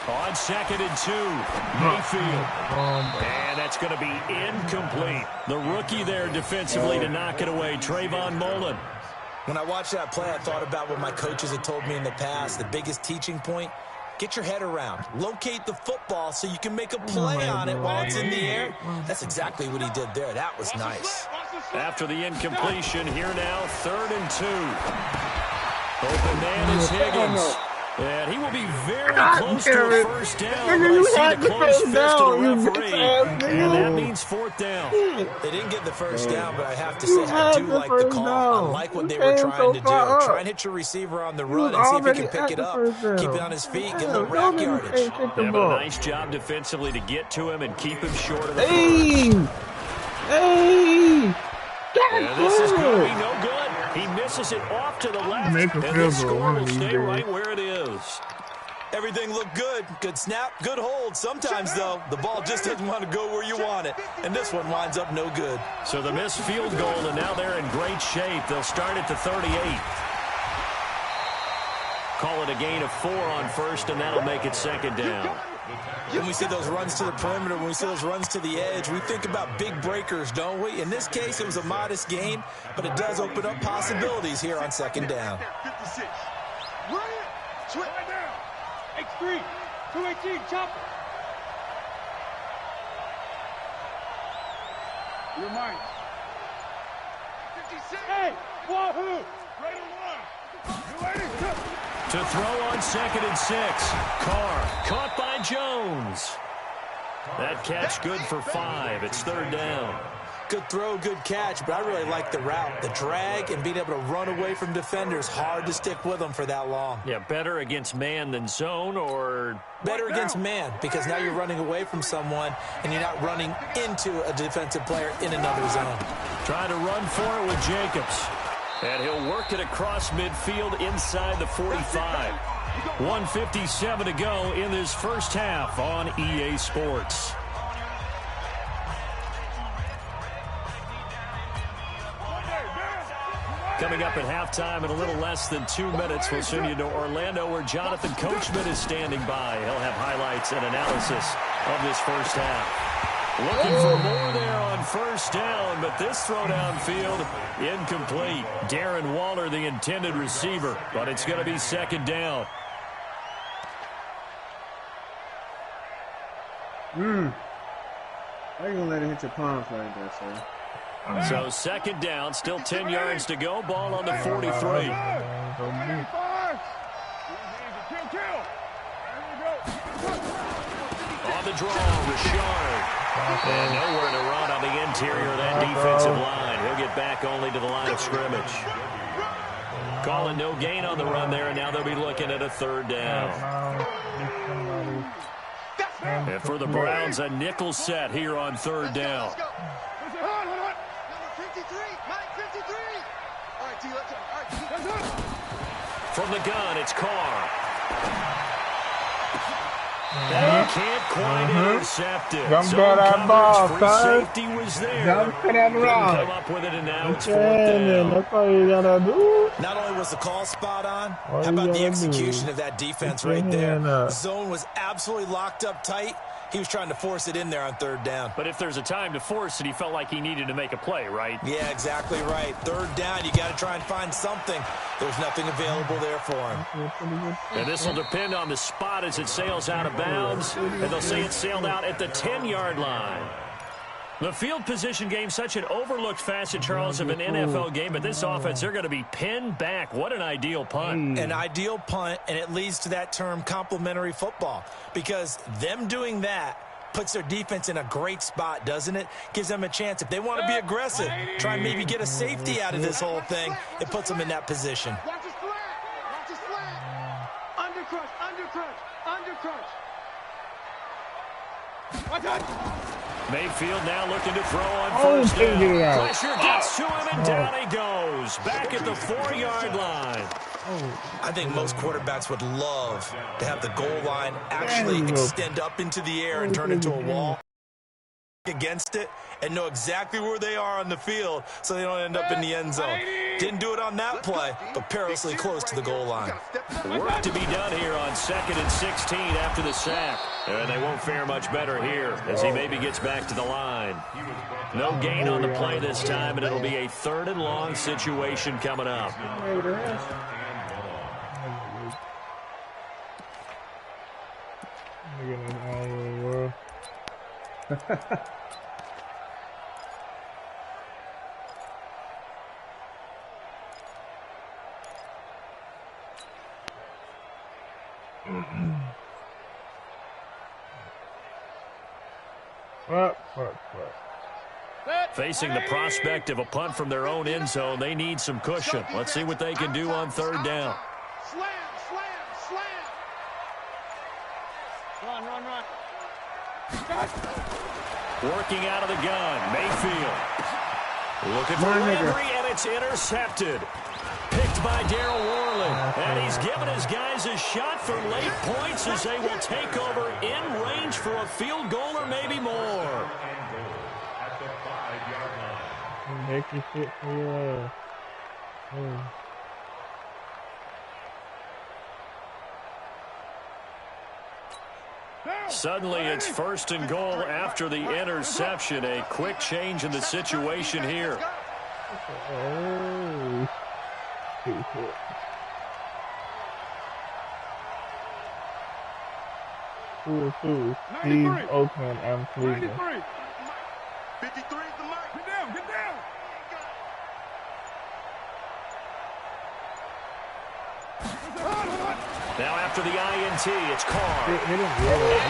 On 2nd and 2, Mayfield. And that's going to be incomplete. The rookie there defensively to knock it away, Trayvon Mullen. When I watched that play, I thought about what my coaches had told me in the past. The biggest teaching point, get your head around. Locate the football so you can make a play on it while it's in the air. That's exactly what he did there. That was nice. After the incompletion, here now, 3rd and 2. Open man is Higgins. And he will be very close to a first down. But I see the close fist of the referee. And that means 4th down. They didn't get the first down, but I have to say I do like the call. I like what they were trying to do. Try and hit your receiver on the run and see if he can pick it up. Keep it on his feet, get a little rack yardage. Yeah, but a nice job defensively to get to him and keep him short of the and this is going to be no good. He misses it off to the left, and the score will stay right where it is. Everything looked good. Good snap, good hold. Sometimes, though, the ball just doesn't want to go where you want it, and this one winds up no good. So the missed field goal, and now they're in great shape. They'll start at the 38. Call it a gain of 4 on first, and that'll make it 2nd down. When we see those runs to the perimeter, when we see those runs to the edge, we think about big breakers, don't we? In this case, it was a modest gain, but it does open up possibilities here on 2nd down. 56. Right down. X3. 218. Chopper. You're mine. 56. Hey, wahoo. Right on 1. To throw on 2nd and 6. Carr caught by Jones. That catch good for 5. It's 3rd down. Good throw, good catch, but I really like the route. The drag and being able to run away from defenders, hard to stick with them for that long. Yeah, better against man than zone, or better against man, because now you're running away from someone and you're not running into a defensive player in another zone. Trying to run for it with Jacobs. And he'll work it across midfield inside the 45. 1:57 to go in this first half on EA Sports. Coming up at halftime in a little less than 2 minutes, we'll send you to Orlando where Jonathan Coachman is standing by. He'll have highlights and analysis of this first half. Looking for more there on first down, but this throw downfield, incomplete. Darren Waller, the intended receiver, but it's going to be 2nd down. How you gonna let it hit your palms like that, sir? So 2nd down, still 10 yards to go. Ball on the 43. On the draw, Richard. And nowhere to run on the interior of that defensive line. He'll get back only to the line of scrimmage. Calling no gain on the run there, and now they'll be looking at a 3rd down. And for the Browns, a nickel set here on 3rd down. From the gun, it's Carr. And he can't quite intercept it. Jump that ball, free son. safety was there. Jump to that rock. Come up with it, and now it's 4th down. That's all you gotta do. Not only was the call spot on, how about the execution of that defense right there? The zone was absolutely locked up tight. He was trying to force it in there on 3rd down. But if there's a time to force it, he felt like he needed to make a play, right? Yeah, exactly right. 3rd down, you got to try and find something. There's nothing available there for him. And this will depend on the spot as it sails out of bounds. And they'll say it sailed out at the 10-yard line. The field position game, such an overlooked facet, Charles, of an NFL game. But this offense, they're going to be pinned back. What an ideal punt. An ideal punt, and it leads to that term complementary football. Because them doing that puts their defense in a great spot, doesn't it? Gives them a chance. If they want to be aggressive, try and maybe get a safety out of this whole thing, it puts them in that position. Watch his flat. Watch his flat. Undercrush, undercrush, undercrush. Watch out. Mayfield now looking to throw on first down. Pressure gets to him, and down he goes. Back at the 4-yard line. I think most quarterbacks would love to have the goal line actually extend up into the air and turn into a wall against it and know exactly where they are on the field so they don't end up in the end zone. Didn't do it on that play, but perilously close to the goal line. Work to be done here on 2nd and 16 after the sack. And they won't fare much better here as he maybe gets back to the line. No gain on the play this time, and it'll be a 3rd and long situation coming up. Facing the prospect of a punt from their own end zone, they need some cushion. Let's see what they can do on 3rd down. Slam, slam, slam. Run. Working out of the gun, Mayfield. Looking for Landry, and it's intercepted. Picked by Darryl Worley. And he's given his guys a shot for late points as they will take over in range for a field goal or maybe more. Make your shit for your Suddenly it's 1st and goal after the interception. A quick change in the situation here. Oh. Who? Steve Oakland and Cleveland. 53 is the mark. Get down. Now after the INT, it's Carr. And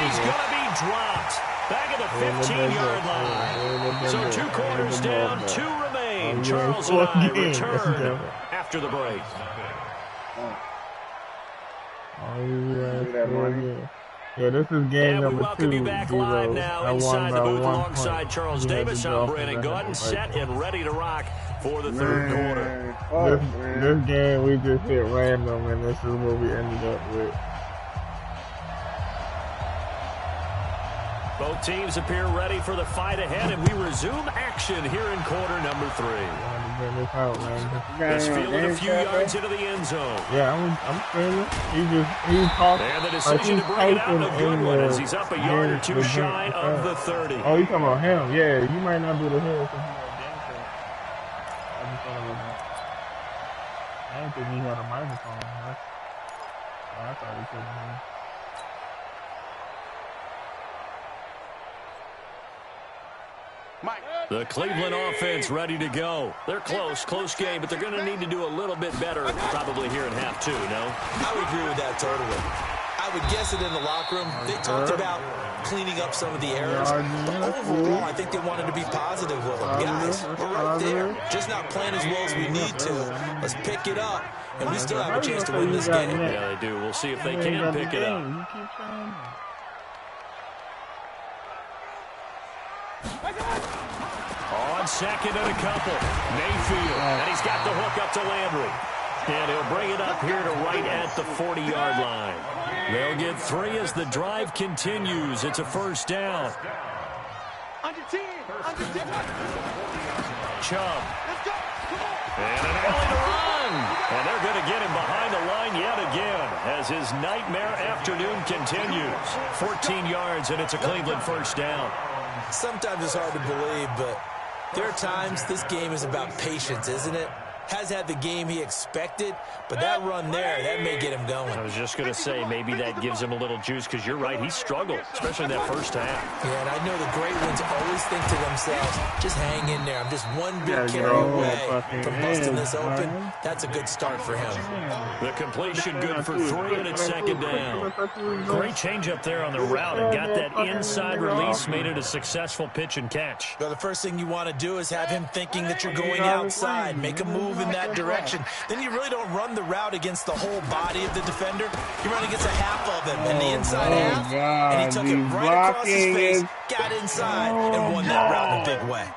he's going to be dropped. Back at the 15-yard line. So 2 quarters down, 2 remain. Charles and I return after the break. Yeah, this is game number 2. And we welcome you back live now inside the booth alongside Charles Davis. I'm Brandon Gordon, set and ready to rock for the 3rd quarter. This game we just hit random, and this is what we ended up with. Both teams appear ready for the fight ahead, and we resume action here in quarter number 3. This fielded a few yards into the end zone. Yeah, I'm feeling. He's talking. And the decision to bring it out, a good one, as he's up a yard or 2 shy of the 30. Oh, you talking about him? Yeah, you might not be the hero. I didn't think he had a microphone. I thought he couldn't hear. The Cleveland offense ready to go. They're close game, but they're going to need to do a little bit better probably here in half 2, no? I would agree with that totally. I would guess it in the locker room. They talked about cleaning up some of the errors, but overall, I think they wanted to be positive with them. Guys, we're right there, just not playing as well as we need to. Let's pick it up, and we still have a chance to win this game. Yeah, they do. We'll see if they can pick it up. On 2nd and a couple, Mayfield, and he's got the hook up to Landry. And he'll bring it up here to right at the 40-yard line. They'll get 3 as the drive continues. It's a 1st down. Under 10. Chubb. And an alley to run. And they're going to get him behind the line yet again as his nightmare afternoon continues. 14 yards, and it's a Cleveland 1st down. Sometimes it's hard to believe, but there are times this game is about patience, isn't it? Has had the game he expected, but that run there, that may get him going. I was just going to say, maybe that gives him a little juice, because you're right, he struggled, especially in that 1st half. Yeah, and I know the great ones always think to themselves, just hang in there. I'm just one big carry away from busting this open. That's a good start for him. The completion good for 3, and it's 2nd down. Great change up there on the route, and got that inside release, made it a successful pitch and catch. Well, the first thing you want to do is have him thinking that you're going outside, make a move in that direction. Then you really don't run the route against the whole body of the defender. You run against a half of him, and the inside half, and he took it right across his face, got inside, and won that route in a big way.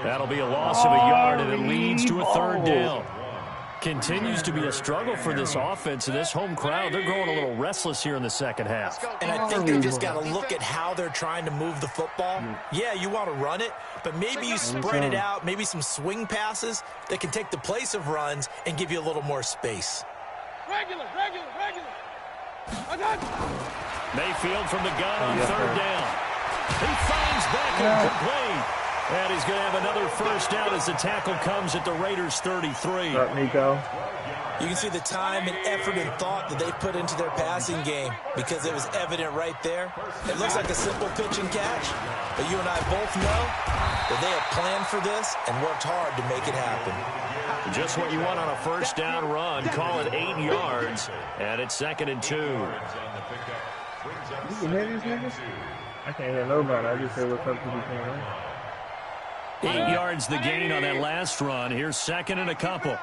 That'll be a loss of a yard, and it leads to a 3rd down. Continues to be a struggle for this offense and this home crowd. They're growing a little restless here in the second half. And I think they've just got to look at how they're trying to move the football. Yeah, you want to run it, but maybe you spread it out, maybe some swing passes that can take the place of runs and give you a little more space. Regular. Mayfield from the gun on third down. He finds Beckham complete. And he's going to have another first down as the tackle comes at the Raiders' 33. Up, Nico. You can see the time and effort and thought that they put into their passing game because it was evident right there. It looks like a simple pitch and catch, but you and I both know that they have planned for this and worked hard to make it happen. Just what you want on a first down run. Call it 8 yards, and it's 2nd and 2. You can hear these niggas? I can't hear nobody. I just hear what's up to the camera. 8 yards the gain on that last run. Here's 2nd and a couple.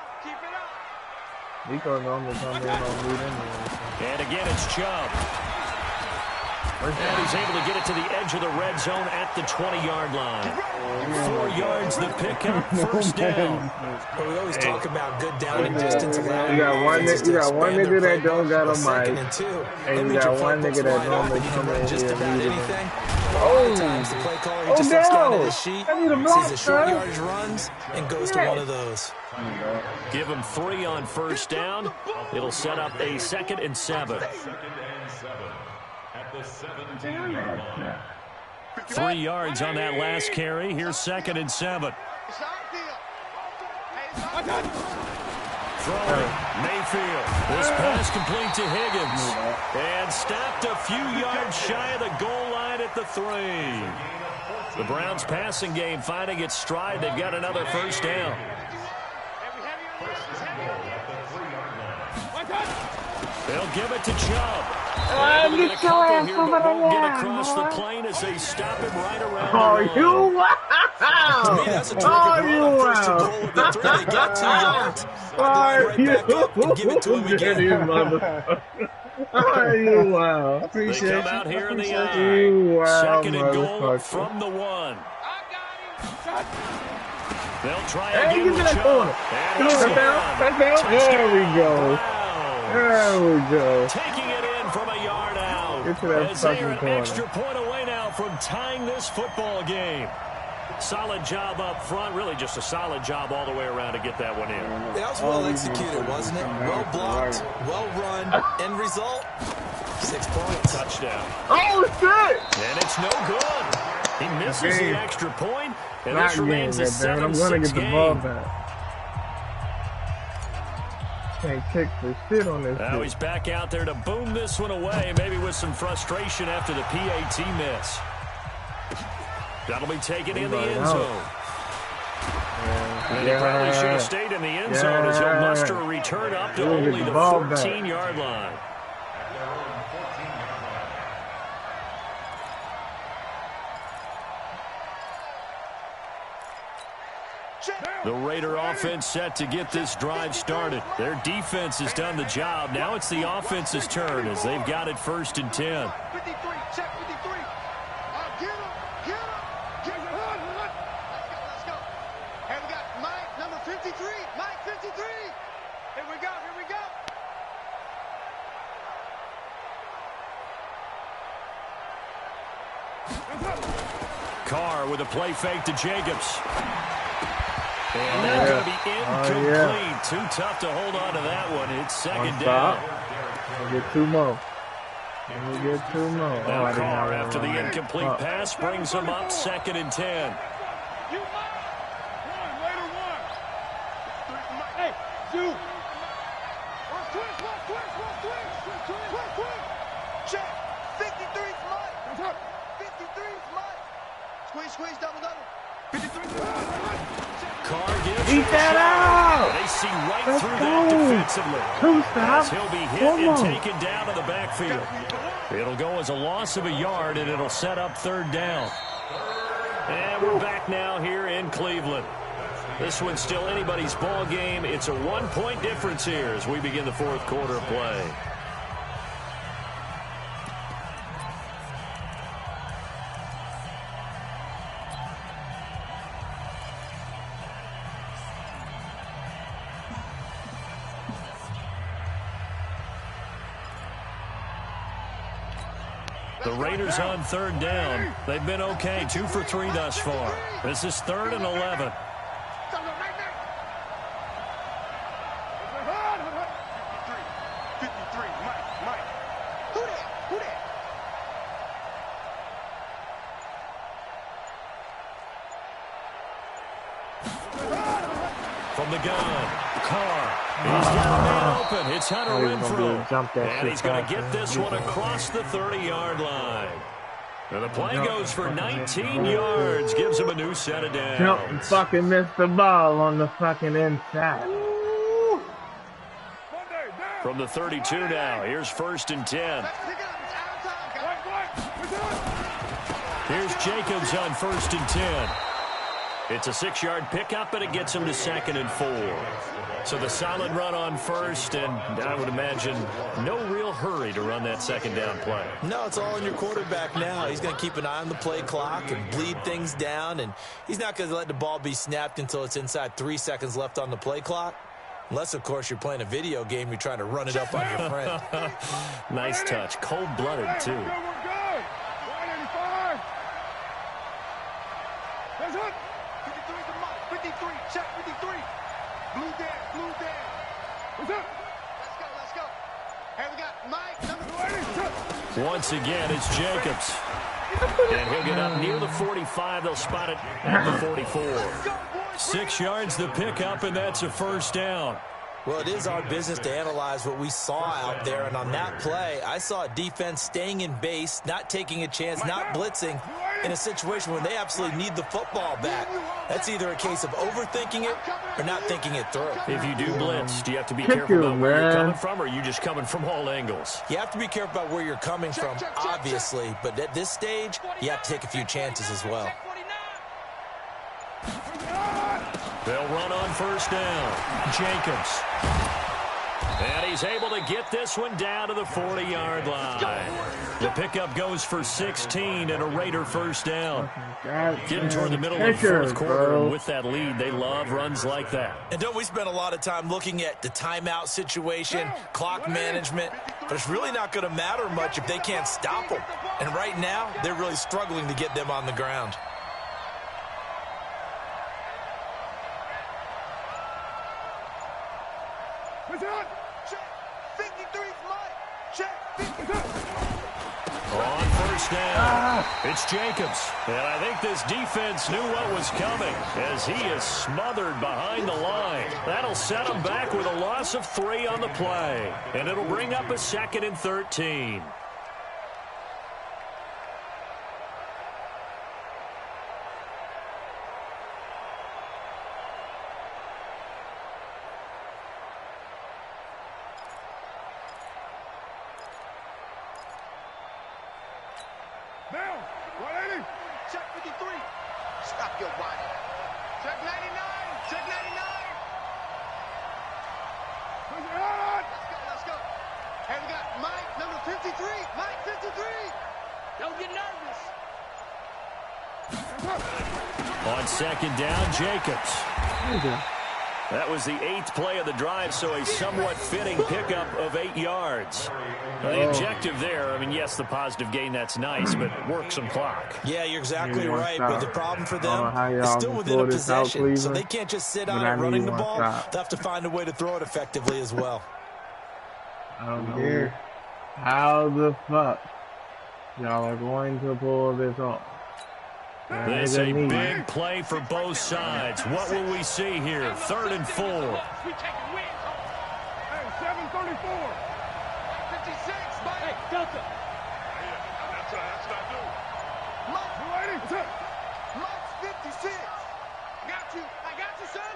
Nico normally comes in on mute anyway. And again, it's Chubb. And he's able to get it to the edge of the red zone at the 20-yard line. 4 yards the pickup, first down. But we always talk about good down and distance. You got one nigga that don't got a mic. And you got one nigga that normally come in just here about and anything. Oh, times the play caller he just looks down at his sheet, sees the short yardage runs, and goes to one of those. Give him 3 on first down. It'll set up a 2nd and 7. 3 yards on that last carry. Here's 2nd and 7. Throwing Mayfield. This pass complete to Higgins. And stopped a few yards shy of the goal line at the 3. The Browns passing game finding its stride. They've got another first down. They'll give it to Chubb. And get a couple here, but won't get across the plane as they stop him right around. Oh, you wow! To me, that's a terrific run on first and goal with the 3. They got 2 yards. I'd right back up and give it to him again. Oh, you wow. They come out here in the eye. 2nd and goal from the 1. They'll try again with Chubb. There we go. There we go. Taking it in from a yard out. Get to that as they are fucking an corner. extra point away now from tying this football game. Solid job up front. Really just a solid job all the way around to get that one in. That was well executed, wasn't it? Well blocked, well run. End result, 6 points. Touchdown. Oh, shit! And it's no good. He misses the extra point, and Not this remains a game, I'm going to 7-6 get the ball game. back. Can't kick the shit on this Now shit. he's back out there to boom this one away, maybe with some frustration after the PAT miss. That'll be taken in the end zone. And he probably should have stayed in the end zone as he'll muster a return up to only the 14-yard line. The Raider offense set to get this drive started. Their defense has done the job. Now it's the offense's turn as they've got it 1st and 10. 53, check 53. Get him. Let's go. And we got Mike, number 53. Mike, 53. Here we go. Carr with a play fake to Jacobs. And that's going to be incomplete. Too tough to hold on to that one. It's 2nd down. We'll get 2 more. Now Carr, after the incomplete pass, brings him up 2nd and 10. Hey, Sue. Check. 53's Mike. 53's Mike. Squeeze, double. 53. Carr gives Eat that out! They see right through that defensively. As he'll be hit and taken down to the backfield. It'll go as a loss of a yard, and it'll set up 3rd down. And we're back now here in Cleveland. This one's still anybody's ball game. It's a 1-point difference here as we begin the 4th quarter of play. The Raiders on third down. They've been okay, 2 for 3 thus far. This is 3rd and 11. From the gun, Carr. He's got a man open. It's Hunter Renfrow. And he's going to get this one across the 30-yard line. And the play goes for 19 yards. Gives him a new set of downs. Jump fucking missed the ball on the fucking inside. From the 32 now. Here's 1st and 10. Here's Jacobs on 1st and 10. It's a 6-yard pickup, and it gets him to 2nd and 4. So the solid run on 1st, and I would imagine no real hurry to run that 2nd down play. No, it's all on your quarterback now. He's going to keep an eye on the play clock and bleed things down, and he's not going to let the ball be snapped until it's inside 3 seconds left on the play clock. Unless, of course, you're playing a video game, you're trying to run it up on your friend. Nice touch. Cold-blooded, too. Once again, it's Jacobs. And he'll get up near the 45. They'll spot it at the 44. 6 yards the pickup, and that's a 1st down. Well, it is our business to analyze what we saw out there, and on that play, I saw a defense staying in base, not taking a chance, not blitzing in a situation where they absolutely need the football back. That's either a case of overthinking it or not thinking it through. If you do blitz, do you have to be careful about where you're coming from, or are you just coming from all angles? You have to be careful about where you're coming from, obviously, but at this stage, you have to take a few chances as well. They'll run on 1st down. Jacobs. And he's able to get this one down to the 40-yard line. The pickup goes for 16 and a Raider 1st down. Getting toward the middle of the 4th quarter, and with that lead, they love runs like that. And don't we spend a lot of time looking at the timeout situation, clock management, but it's really not going to matter much if they can't stop them. And right now, they're really struggling to get them on the ground. On 1st down, it's Jacobs. And I think this defense knew what was coming as he is smothered behind the line. That'll set him back with a loss of 3 on the play. And it'll bring up a 2nd and 13. On 2nd down, Jacobs. That was the 8th play of the drive, so a somewhat fitting pickup of 8 yards. Now, the objective there, I mean, yes, the positive gain, that's nice, but work some clock. Yeah, you're exactly right, but the problem for them is still within a possession, so they can't just sit on it running the ball. They'll have to find a way to throw it effectively as well. I don't know how the fuck y'all are going to pull this off. This is a big play for both sides. What will we see here? 3rd and 4. We take a win. Hey, 734. 56. Hey, Delta. That's what I do. Mike 56. I got you, son.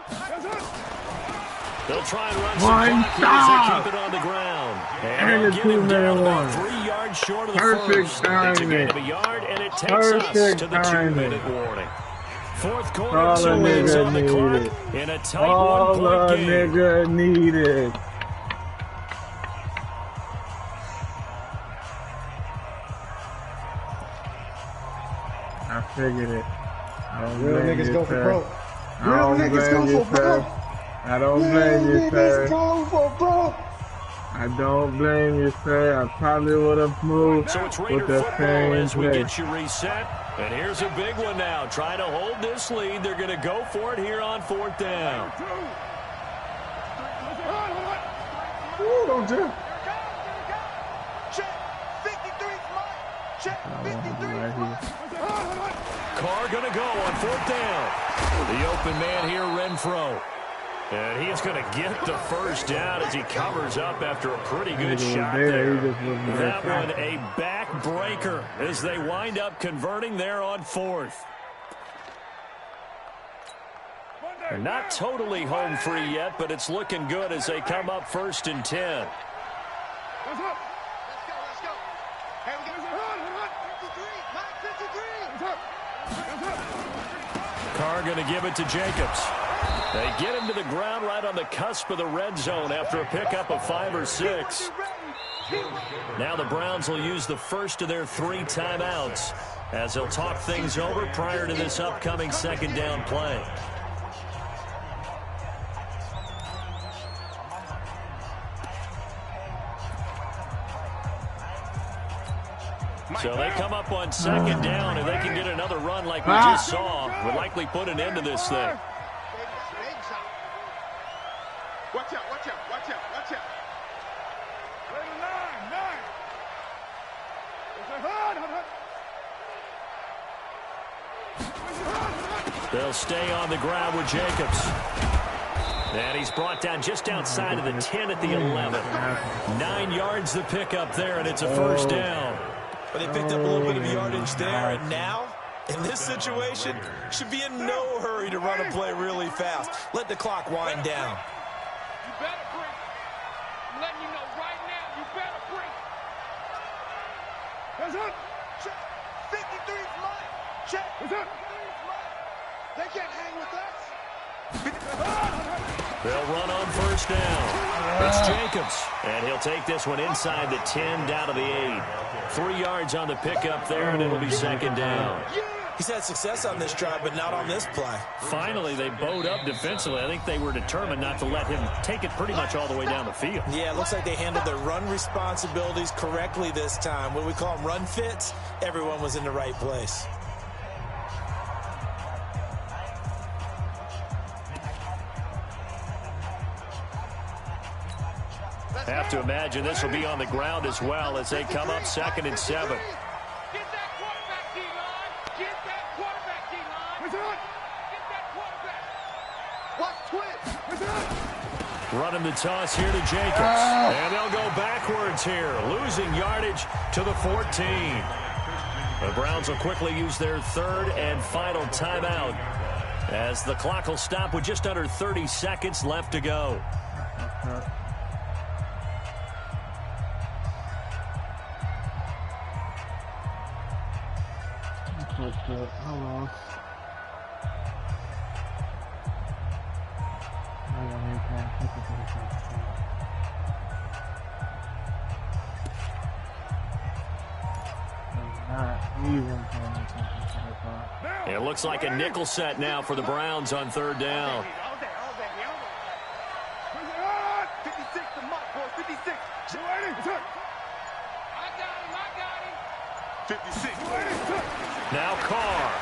They'll try and run some clock as they keep it on the ground. And they'll get him down about 3 yards short of the first. They take a gain of a yard, and it takes us to the 2-minute warning. 4th quarter, 2 minutes on the clock in a tight 1-point game. Nigga needed. I figured it. Real niggas go for broke. Real niggas go for broke. I don't blame you, sir. Go for broke. I don't blame you, sir. I probably would have moved So it's with Raider the football same as we play. get you reset. And here's a big one now. Trying to hold this lead. They're going to go for it here on 4th down. Ooh, don't jump. Check. 53's mine. Check. 53's mine. Carr going to go on 4th down. The open man here, Renfro. And he's going to get the first down as he covers up after a pretty good shot there. That one a backbreaker as they wind up converting there on 4th. They're not totally home free yet, but it's looking good as they come up 1st and 10. Let's go. Here we go. 53. Carr going to give it to Jacobs. They get him to the ground right on the cusp of the red zone after a pickup of 5 or 6. Now the Browns will use the first of their 3 timeouts as they'll talk things over prior to this upcoming 2nd down play. So they come up on 2nd down, and they can get another run like we just saw. Would likely put an end to this thing. Watch out, watch out, watch out, watch out. They'll stay on the ground with Jacobs. And he's brought down just outside of the 10 at the 11. 9 yards the pickup there, and it's a first down. But they picked up a little bit of yardage there, and now, in this situation, should be in no hurry to run a play really fast. Let the clock wind down. You better bring. I'm letting you know right now, you better bring. That's it. Check. 53's mine. Check. That's it. 53's mine. They can't hang with us. They'll run on first down. It's Jacobs, and he'll take this one inside the 10 down to the 8. 3 yards on the pickup there, and it'll be 2nd down. He's had success on this drive, but not on this play. Finally, they bowed up defensively. I think they were determined not to let him take it pretty much all the way down the field. Yeah, it looks like they handled their run responsibilities correctly this time. What we call them run fits, everyone was in the right place. Have to imagine this will be on the ground as well as they come up 2nd and 7. Get that quarterback, D-line. Get that quarterback, D-line. Get that quarterback. Watch twitch. Running the toss here to Jacobs. And they'll go backwards here, losing yardage to the 14. The Browns will quickly use their 3rd and final timeout as the clock will stop with just under 30 seconds left to go. Hello. It looks like a nickel set now for the Browns on 3rd down. 56 to Mike, boys. 56. I got him. 56. Now Carr.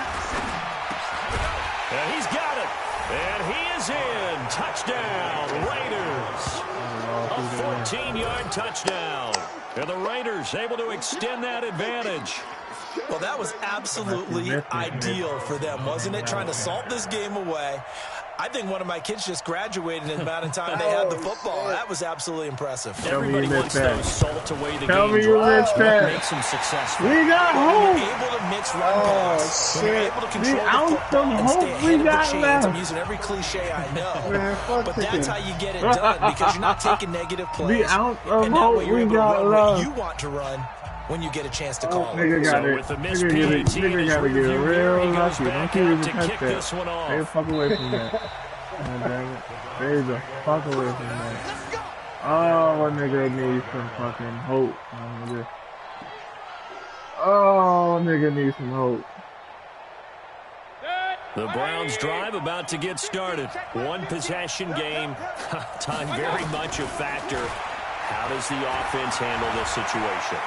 And he's got it. And he is in. Touchdown, Raiders. A 14-yard touchdown. And the Raiders able to extend that advantage. Well, that was absolutely ideal for them, wasn't it? Trying to salt this game away. I think one of my kids just graduated in the amount of time they had the football. That was absolutely impressive. Everybody wants those salt away the Tell game me you missed that. makes them successful. We got When hope. you're able to mix run pass, when you're able to control the ounce football of and stay hope ahead we of the got chains. left. I'm using every cliche I know. Man, fuck But that's chicken. how you get it done because you're not taking negative plays. ounce of And that hope way you're we able to got run what left. you want to run when you get a chance to call it. Nigga got So it. with the missed Nigga PAT in gotta his get rearview mirror, real he goes lucky. back Don't you out even to touch kick that. this one Stay the off. fuck away from that. God damn it. Stay the fuck away from that. Oh, nigga needs some fucking hope. Nigga needs some hope. The Browns drive about to get started. One possession game. Time very much a factor. How does the offense handle this situation?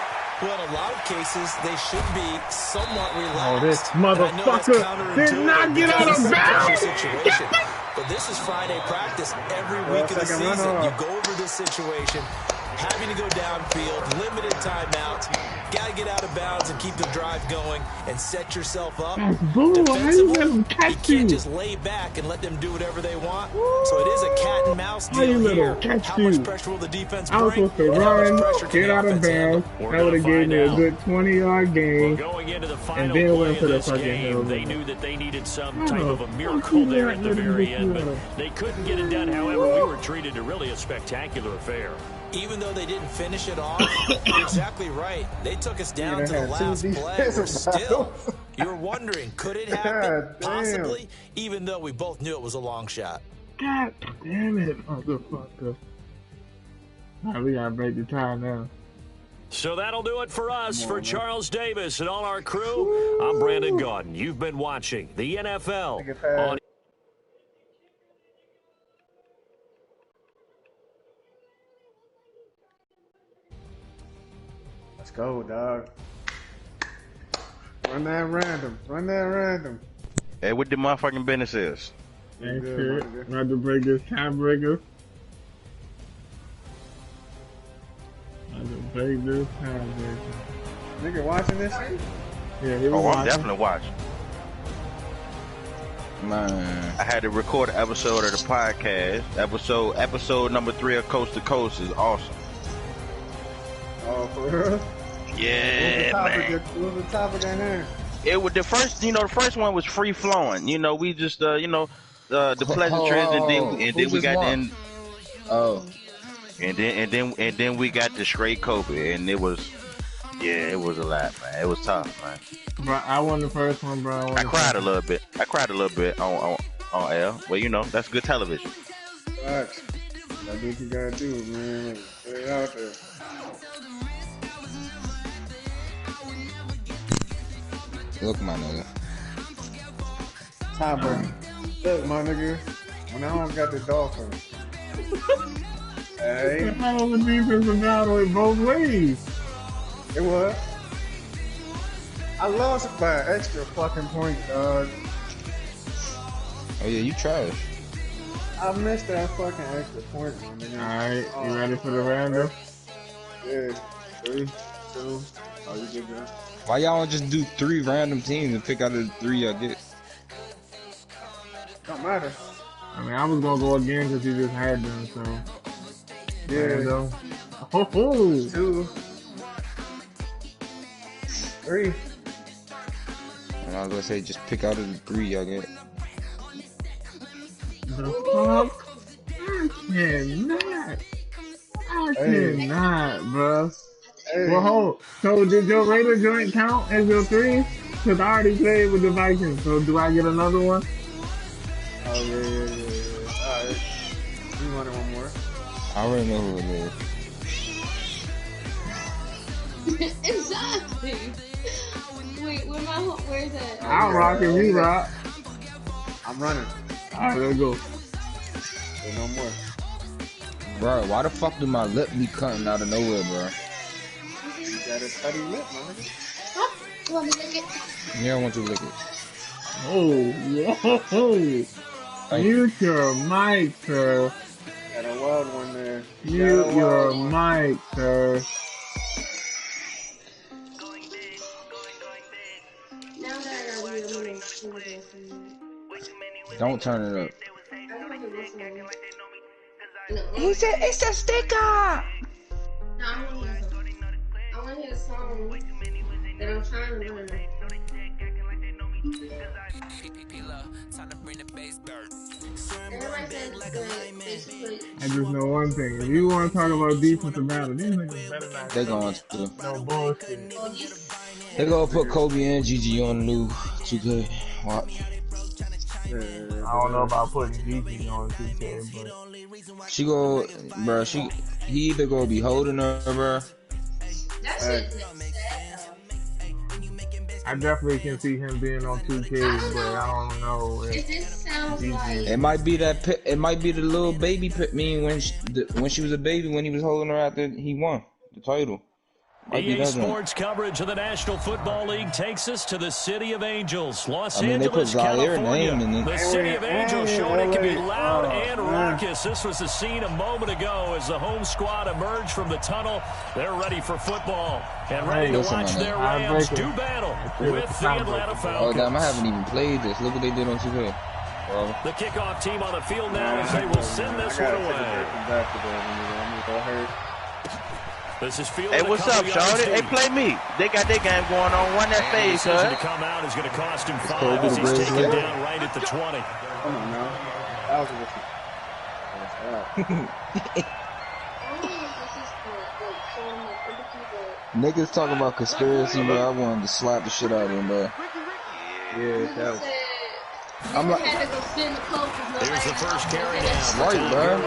Well, in a lot of cases, they should be somewhat relaxed. Oh, this motherfucker did not get out of bounds. Situation. But this is Friday practice. Every week of the season, you go over this situation, having to go downfield, limited timeouts. Got to get out of bounds and keep the drive going and set yourself up. Defensively, you can't just lay back and let them do whatever they want. So it is a cat and mouse deal here. How much pressure will the defense bring? I was supposed to run, get out of bounds. That would have given me a good 20-yard game. Going into the and then went to the fucking hill. They knew that they needed some type of a miracle there at the very end, but they couldn't get it done. However, we were treated to really a spectacular affair. Even though they didn't finish it off, you're exactly right. They took us down to the last play. We're still, you're wondering, could it happen? Possibly, even though we both knew it was a long shot. God damn it, motherfucker. Now we gotta break the tie now. So that'll do it for us. For Charles Davis and all our crew, I'm Brandon Gaudin. You've been watching the NFL on Let's go, dog. Run that random. Run that random. Hey, what the motherfucking business is? Ain't shit. About to break this tiebreaker. About to break this tiebreaker. Nigga watching this? Yeah, he was Oh, watching. I'm definitely watching. Man, I had to record an episode of the podcast. Episode number 3 of Coast to Coast is awesome. Oh, for real? Yeah, man. What was the topic in there? It was the first one was free flowing. You know, we just the pleasantries, and then we got the and then we got the straight Kobe, and it was a lot, man. It was tough, man. Bro, I won the first one, bro. I cried a little bit on air, but you know that's good television. Facts. That's what you gotta do, man. Get it out there. look, my nigga. Tiebreaker. Look, my nigga. When I don't got the Dolphins. Hey. The hell of a defensive battle in both ways. It was. I lost by an extra fucking point, dog. Oh yeah, you trash. I missed that fucking extra point, my nigga. Alright, you ready for the random? Yeah. 3, 2. Oh, you good, girl? Why y'all don't just do 3 random teams and pick out of the 3 y'all get? Don't matter. I mean, I was gonna go again because you just had them, so. Yeah. Random. Oh, 2, 3. And I was gonna say just pick out of the 3 y'all get. The fuck? I cannot, bro. Hey. Well, hold. So did your Raider joint count as your 3? Because I already played with the Vikings, so do I get another one? Oh, yeah. Alright. You wanted one more? I already know who it is. Exactly. Wait, where's that? I'm rocking, you rock. I'm running. Alright, let's go. There's no more. Bro, why the fuck do my lip be cutting out of nowhere, bro? You got a study lip, my nigga. Huh? You want me to lick it? Yeah, I want you to lick it. Oh, whoa. Mute your mic, sir. Got a wild one there. Mute your mic, sir. Now that I got you, I'm gonna Don't turn it up. He said it's a sticker! No, I want to hear the song that I'm trying to learn. I just know one thing. If you want to talk about defensive battle, these niggas better not. They going to. No bullshit. They gonna put Kobe and Gigi on the new 2K. Watch. I don't know about putting Gigi on 2K, but She go, bro. He either gonna be holding her, bro. That's it. I definitely can see him being on 2K, but I don't know. It just sounds like it might be that. It might be the little baby. When she was a baby, when he was holding her after he won the title. EA Sports coverage of the National Football League takes us to the City of Angels, Los Angeles, California. The City of Angels showing it can be loud and raucous. This was the scene a moment ago as the home squad emerged from the tunnel. They're ready for football and ready to watch their Rams do battle with the Atlanta Falcons. Oh, damn, I haven't even played this. Look what they did on 2K. The kickoff team on the field now as they will send this one away. This is hey, what's up, Shawty? Hey, play me. They got their game going on. Run that fade, cuz. To come out is going to cost him 5 as he's taken down right at the 20. Come on now. That was a niggas talking about conspiracy, bro. I wanted to slap the shit out of him, bro. Yeah, that was... I'm like, here's the first carry down. Right, bro.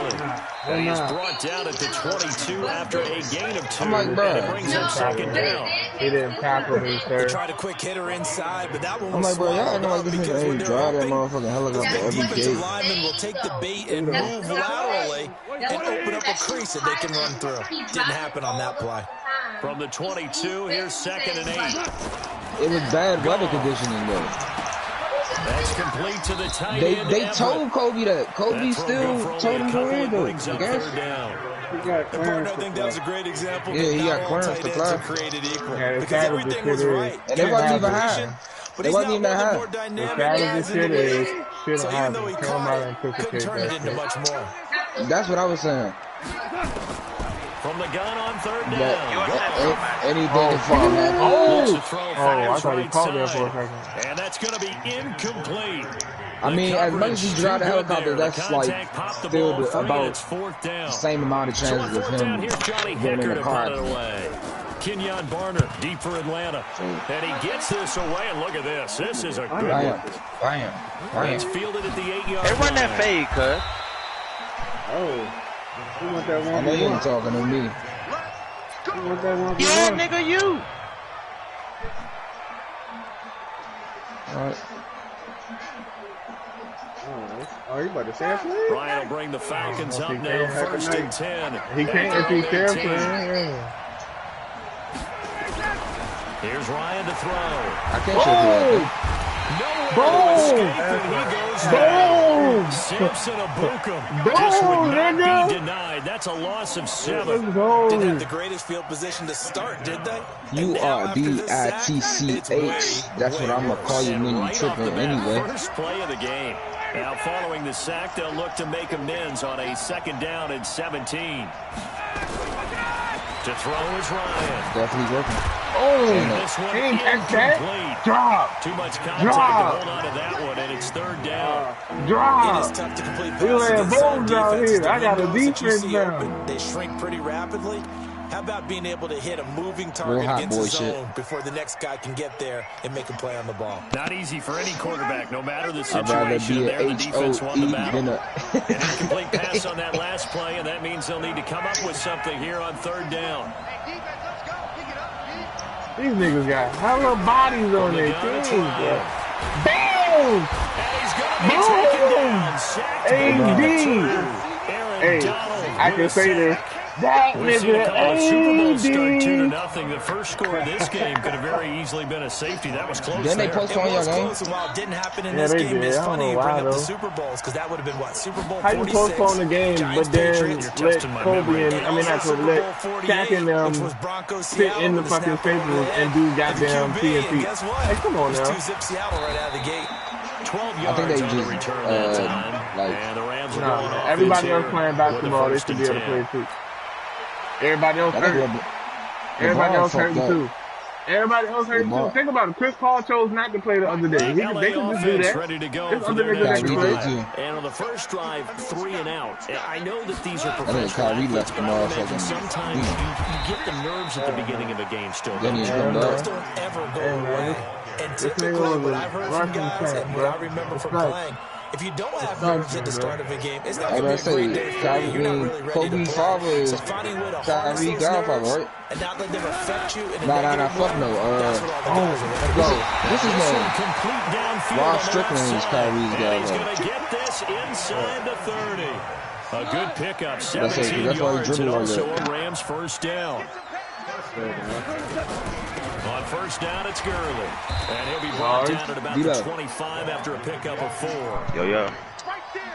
He's brought down at the 22 after a gain of 2. I'm like, bro. It brings him second down. He didn't tackle me, sir. They tried a quick hitter inside, but that one I'm was like, bro, y'all acting like this nigga ain't drive that motherfucking helicopter every day. Defensive lineman will take the bait and move laterally and open up a crease that they can run through. Didn't happen on that play. From the 22, here's 2nd and 8. It was bad weather conditioning, though. That's complete to the tight end. They told Kobe that. Kobe still told him go in, though. I guess. I think that was a great example. Yeah, he got clearance to fly. Created equal. Yeah, because everything was right. And they wasn't even high. They wasn't even that high. So even though he caught it, couldn't turn it into much more. That's what I was saying. From the gun on 3rd down. Anything can fall, man. I thought he called there for a second. And that's going to be incomplete. I mean, as much as he drive the helicopter, that's like still about the same amount of chances of him getting in the car. Kenyon Barner, deep for Atlanta. And he gets this away, and look at this. This is a good one. Bam. It's fielded at the 8-yard line. Hey, run that fade, cuz. Oh. I know you ain't talking to me. Yeah, nigga, you. Alright. Oh, you about to say it? Ryan will bring the Falcons up now, 1st and 10. He can't if he's careful. Here's Ryan to throw. I can't show you that. Boom! Simpson Abukum just would not be denied. That's a loss of 7. Didn't have the greatest field position to start, did they? URBITCH. That's what I'm going to call you when you tripping anyway. First play of the game. Now following the sack, they'll look to make amends on a 2nd down and 17. To throw is Ryan. Definitely working. This one incomplete. Drop. Too much contact to hold on to that one, and it's 3rd down. It is tough to complete passes against some defenses. I got a defense now. They shrink pretty rapidly. How about being able to hit a moving target against the zone before the next guy can get there and make a play on the ball? Not easy for any quarterback, no matter the I'd rather situation. be There, the defense won the battle. than An incomplete pass on that last play, and that means they'll need to come up with something here on 3rd down. These niggas got hella bodies on their team, bro. Boom! And he's going to be taken down. AD. Hey, I can say this. That nigga AD. Start 2-0. The first score of this game could have very easily been a safety. That was close. Then they postponed your game. And while it didn't happen in this game, it's funny you bring up the Super Bowls because that would have been what, Super Bowl 46. How you postpone the game, but then let Kobe and let Shaq and them sit in the fucking Staples and do goddamn TNT? Hey, come on now. 2-zip Seattle right out of the gate. 12 I yards think they on the just return that time. And the Rams are going off. Everybody else playing basketball, they should be able to play too. Everybody else hurt. Everybody else hurt too. Everybody else hurt too. Think about it. Chris Paul chose not to play the other day. They can just do that. Ready to go. There's other niggas that can play. And on the first drive, 3 and out. I know that these are I think Kyrie professional left athletes, the but I imagine motherfucking sometimes you get the nerves at the beginning of a game still. Then he's Nerves come back. don't ever go away. And typically, what I've heard from guys and what I remember from playing, If you don't have nerves at the start of a game, it's not going to be a great day for you. You're not really ready to play. So finding a way to harness those nerves and not let them affect you in a negative way, that's what all the guys are. This is complete downfield. Ron Strickland is Kyrie's guy. He's going to get this inside the 30. A good pickup, 17 yards, and also a Rams first down. On first down, it's Gurley. And he'll be brought down at about the 25 after a pickup of 4. Yo.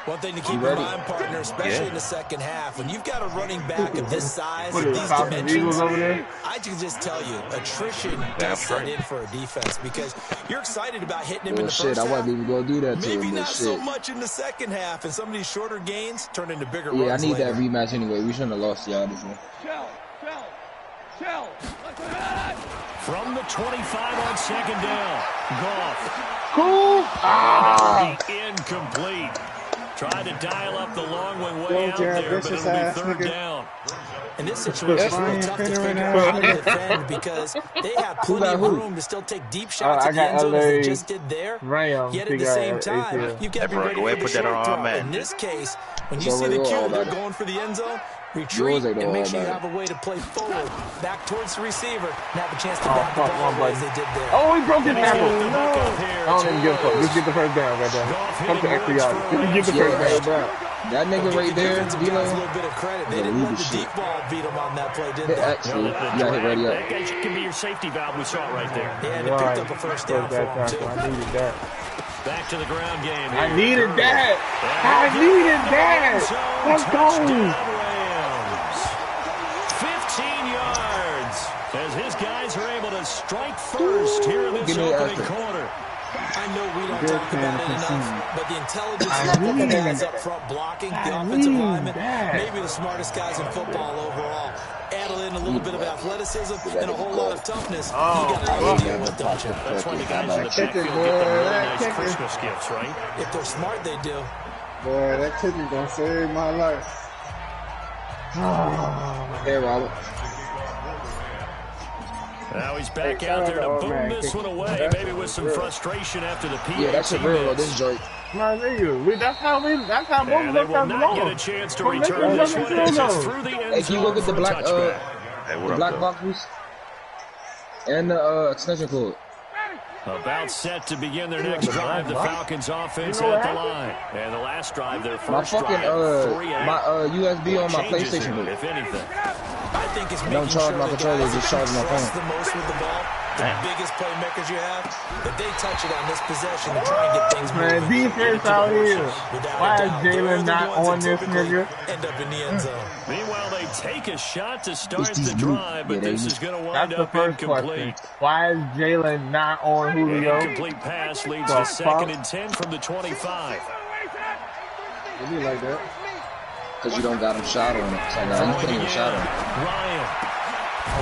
One thing to keep in mind, partner, especially in the second half, when you've got a running back of this size, of these dimensions, I can just tell you, attrition does set in for a defense because you're excited about hitting him in the first half. I wasn't even going to do that to him. Maybe not so much in the second half, and some of these shorter gains turn into bigger runs. Yeah, I need that rematch anyway. We shouldn't have lost y'all this one. From the 25 on second down, Goff. Cool. Incomplete. Tried to dial up the long way out there, but it'll be third down. In this situation, it's real tough to figure out how to defend because they have plenty of room to still take deep shots at the end zone as they just did there. Yet at the same time, you've got to be ready for the short throw. In this case, when you see the cue, they're going for the end zone, retreat and make sure you have a way to play forward, back towards the receiver, and have a chance to back the ball as they did there. Oh, he broke his tackle. I don't even give a fuck. Just get the first down right there. Come to extra yards. Get the first down. That nigga right there, a little bit of credit. They didn't let the deep ball beat him on that play, did they? Actually, that can be your safety valve. We saw it right there. Yeah, and it picked up a first down for him, too. I needed that. Back to the ground game. I needed that. Let's go. 15 yards as his guys are able to strike first here in this opening quarter. I know we don't talk about it enough, but the intelligence level of the guys up front blocking, the offensive linemen, maybe the smartest guys in football overall. Add in a little bit of athleticism and a whole lot of toughness. You got to deal with, don't you? That's why the guys in the backfield get them really nice Christmas gifts, right? If they're smart, they do. Boy, that chicken gonna save my life. Hey, Robert. Now he's back out there to boom this one away, maybe with some frustration after the PAT. Yeah, that's a real this joke. My nigga, that's how both of us have not get a chance to return this one as it's through the end zone. Hey, can you look at the black boxes and the extension cord? About set to begin their next drive, the Falcons offense at the line. And the last drive, their first drive, my USB on my PlayStation book. If anything. I think it's don't charge my controller, just charge my phone. The most with the ball, the biggest playmakers you have, that they touch it on this possession and try and get things moving. Man, defense out here. Why is Jalen not on this nigga? End up in the end zone. Meanwhile, they take a shot to start the drive, but this is going to wind up incomplete. Why is Jalen not on Julio? Incomplete pass leads to 2nd and 10 from the 25. It'd be like that. Because you don't got him shot on it. So now you can't even shot on it. Ryan.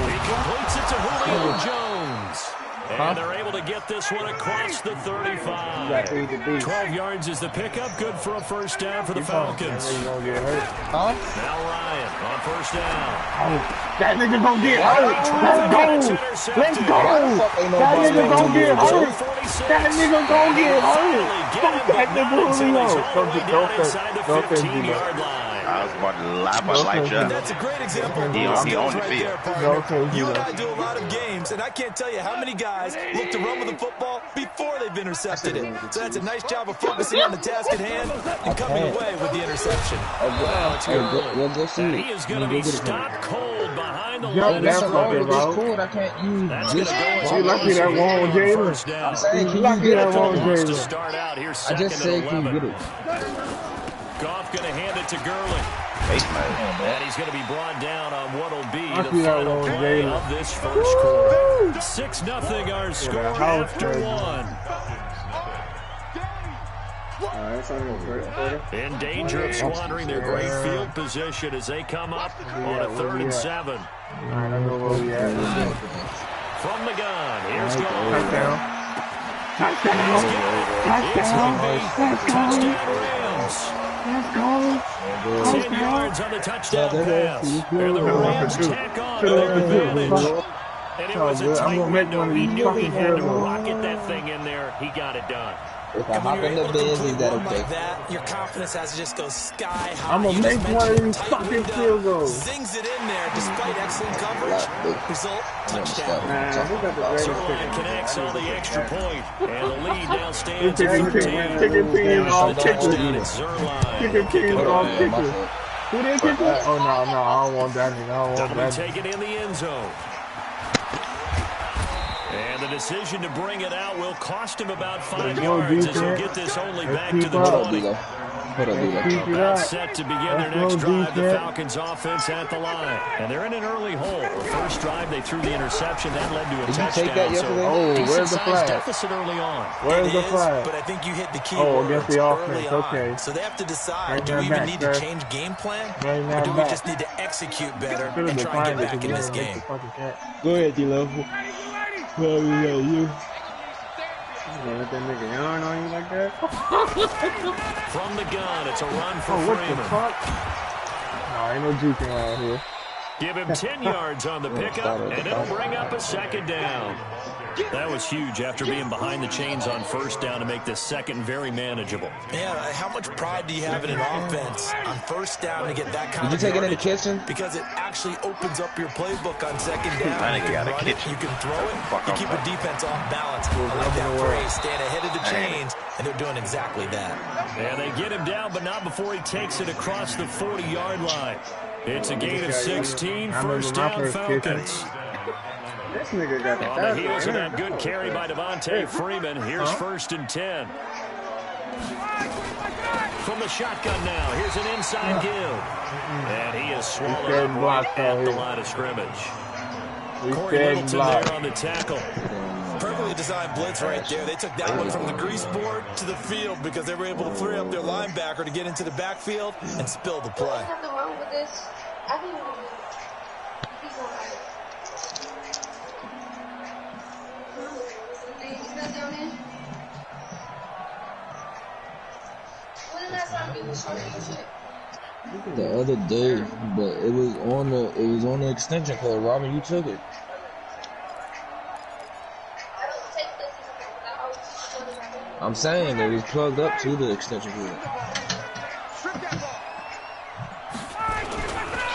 He completes it to Julio Jones. And they're able to get this one across the 35. 12 yards is the pickup. Good for a first down for the Falcons. Huh? Now Ryan on first down. That nigga gonna get hurt. Let's go. That nigga gonna get hurt. That nigga gonna get hurt. Fuck that nigga Julio. Don't 15-yard line. I was about to lie my life up. That's a great example of he on the field. You and I do a lot of games, and I can't tell you how many guys look to run with the football before they've intercepted it. So that's a nice job of focusing on the task at hand and coming away with the interception. He is going to be stopped cold behind the line. That's cold. I can't use this. You lucky that wrong with Jalen. I'm saying, can you get it on Jalen? I just said, can you get it? Goff going to hand it to Gurley. And he's going to be brought down on what will be the final play of this first quarter. 6-0 our score after one. In danger of squandering their great field position as they come up on a 3rd and 7. From the gun, here's Goff. Touchdown Rams. Let's go. 10 yards on the touchdown pass. And the Rams tack on their advantage. And it was a tight window. He knew he had to rocket that thing in there. He got it done. If I hop in the Benz, is that okay? Like that, your confidence has to just go sky high. I'm gonna make one of these fucking field goals. Zings it in there despite excellent coverage. Result, touchdown. Zerline connects on the extra point, and the lead now stands at 13. Kicking team off kickers. Zerline. Kicking team off kickers. Who did kick that? Oh, no, I don't want that nigga. I don't want that. Take it in the end zone. And the decision to bring it out will cost him about 5 yards as he'll get this only back to the 20. About set to begin their next drive, the Falcons offense at the line. And they're in an early hole. The first drive, they threw the interception. That led to a touchdown. So where's the flag? Deficit early on. Where's the flag? But I think you hit the key against the offense. Okay. So they have to decide, do we even need to change game plan? Or do we just need to execute better and try and get back in this game? Go ahead, D-Lo. Well, you let that nigga yarn on you like that? From the gun, it's a run for Freeman. Freeman. What the fuck? No, ain't no juking around here. Give him 10 yards on the pickup, and it'll bring up a second down. That was huge after being behind the chains on first down to make this second very manageable. Yeah, how much pride do you have in an offense on first down to get that kind of Did you take it in the kitchen? Because it actually opens up your playbook on second down. I think you got a kitchen. You can throw it. You keep a defense off balance. I like that phrase, staying ahead of the chains, and they're doing exactly that. And they get him down, but not before he takes it across the 40-yard line. It's a gain of 16, first down Falcons. This nigga got the on the heels of that good carry by Devontae Freeman. Here's first and 10. From the shotgun now, here's an inside give. And he is swallowed up right at the line of scrimmage. Corey Littleton there on the tackle. Perfectly designed blitz right there. They took that one from the grease board to the field because they were able to free up their linebacker to get into the backfield and spill the play. There's nothing wrong with this. I think The other day, but it was on the extension cord. Robin, you took it. I'm saying it was plugged up to the extension cord.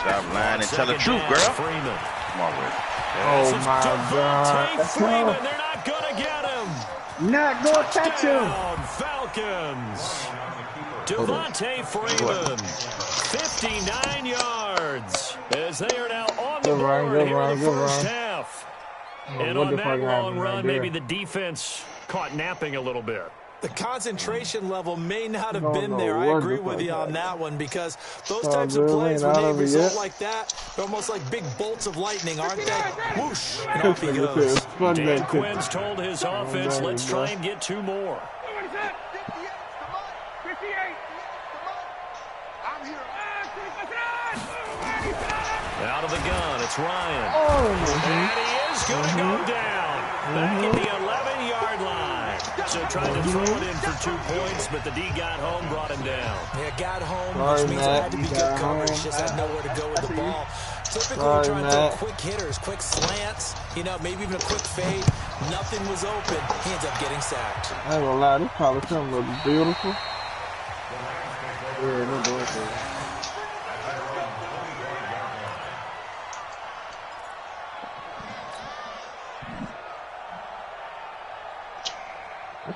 Stop lying and tell the truth, girl. Freeman. Come on, Rick. Oh my God. Freeman, they're not gonna get him. Not gonna touch him. Falcons. Devontae Freeman, 59 yards, as they are now on the board here in the first half. And on that long run, maybe the defense caught napping a little bit. The concentration level may not have been there. I agree with you on that one because those types of plays, when they result like that, they're almost like big bolts of lightning, aren't they? Whoosh, and off he goes. Dan Quinn's told his offense, let's try and get two more. Out of the gun, it's Ryan. And he is going to go down. Back at the 11-yard line. So tried to throw it in for 2 points, but the D got home, brought him down. Yeah, got home, which means it had to be good coverage. Just had nowhere to go with the ball. Typically, trying to throw quick hitters, quick slants, maybe even a quick fade. Nothing was open. He ends up getting sacked. I ain't gonna lie, this Coliseum looks beautiful. Yeah, no bullshit.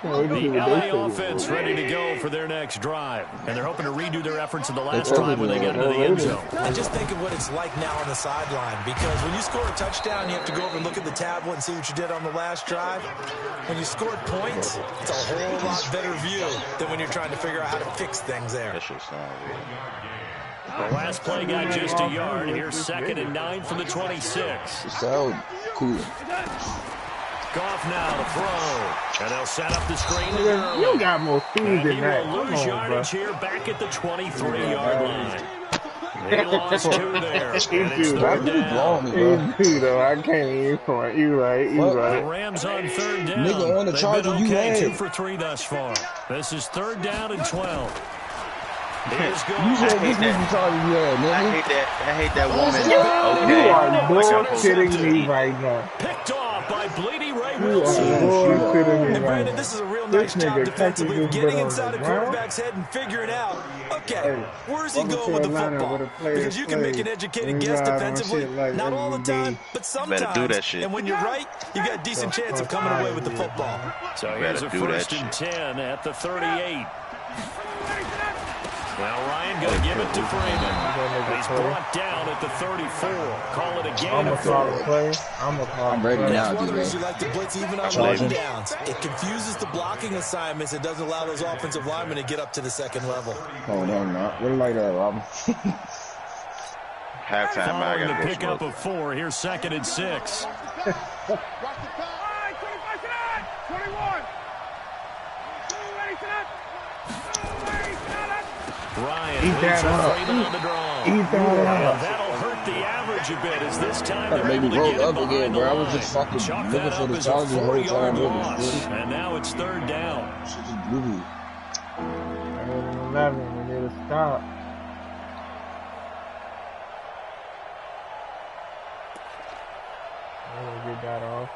The LA offense ready to go for their next drive. And they're hoping to redo their efforts in the last drive when they get into the end zone. And just think of what it's like now on the sideline. Because when you score a touchdown, you have to go over and look at the tablet and see what you did on the last drive. When you scored points, it's a whole lot better view than when you're trying to figure out how to fix things there. The last play got just a yard. Here's 2nd and 9 from the 26. So cool. Goff now to throw. And they'll set up the screen. You got more speed than that. He will lose yardage here back at the 23-yard line. They lost 2 there. And it's 3rd down. Though. I can't even point. You right. The Rams on 3rd down. Nigga on the Charger, you had 2 for 3 thus far. This is 3rd down and 12. You said this is the Charger you had, nigga. I hate that woman. You are bullshitting me right now. Picked off by Bleedy Ray Wilson. And Brandon, this is a real nice job defensively of getting inside a quarterback's head and figuring out, okay, where's he going with the football? Because you can make an educated guess defensively, not all the time, but sometimes. And when you're right, you've got a decent chance of coming away with the football. So here's a 1st and 10 at the 38. Now Ryan going to give it to Freeman. He's brought down at the 34. Call it a gain of 4. I'm ready now, That's one of the reasons you like to blitz even on laying downs. It confuses the blocking assignments. It doesn't allow those offensive linemen to get up to the second level. Oh, no, no. What like that, Robin? Halftime, following the pickup of 4. Here's 2nd and 6. Ryan moves Freeman on the draw. That'll hurt the average a bit as this time they're able to get it behind the line. I was just fucking looking for the Chargers the whole time. And now it's 3rd down. 11, we need to stop. Get that off.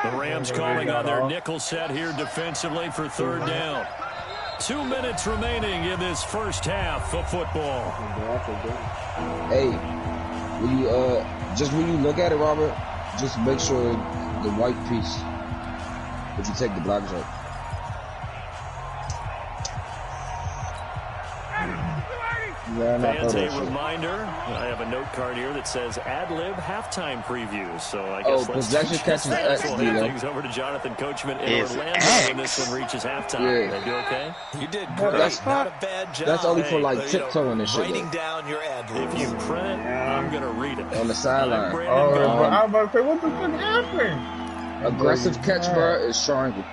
The Rams calling on their nickel set here defensively for 3rd down. 2 minutes remaining in this first half of football. Hey, when you when you look at it, Robert, just make sure the white piece, if you take the blockers out. Fans, a reminder, I have a note card here that says ad-lib halftime previews. So I guess possession catches X, we'll hand things over to Jonathan Coachman in Orlando when this one reaches halftime. Yeah. They do okay? You did great. That's not a bad job. That's only for like tiptoeing and shit. Writing down your ad-libs. If you print it, I'm going to read it. On the sideline. I was about to say, what the fuck happened? Aggressive catch, bro, is triangle.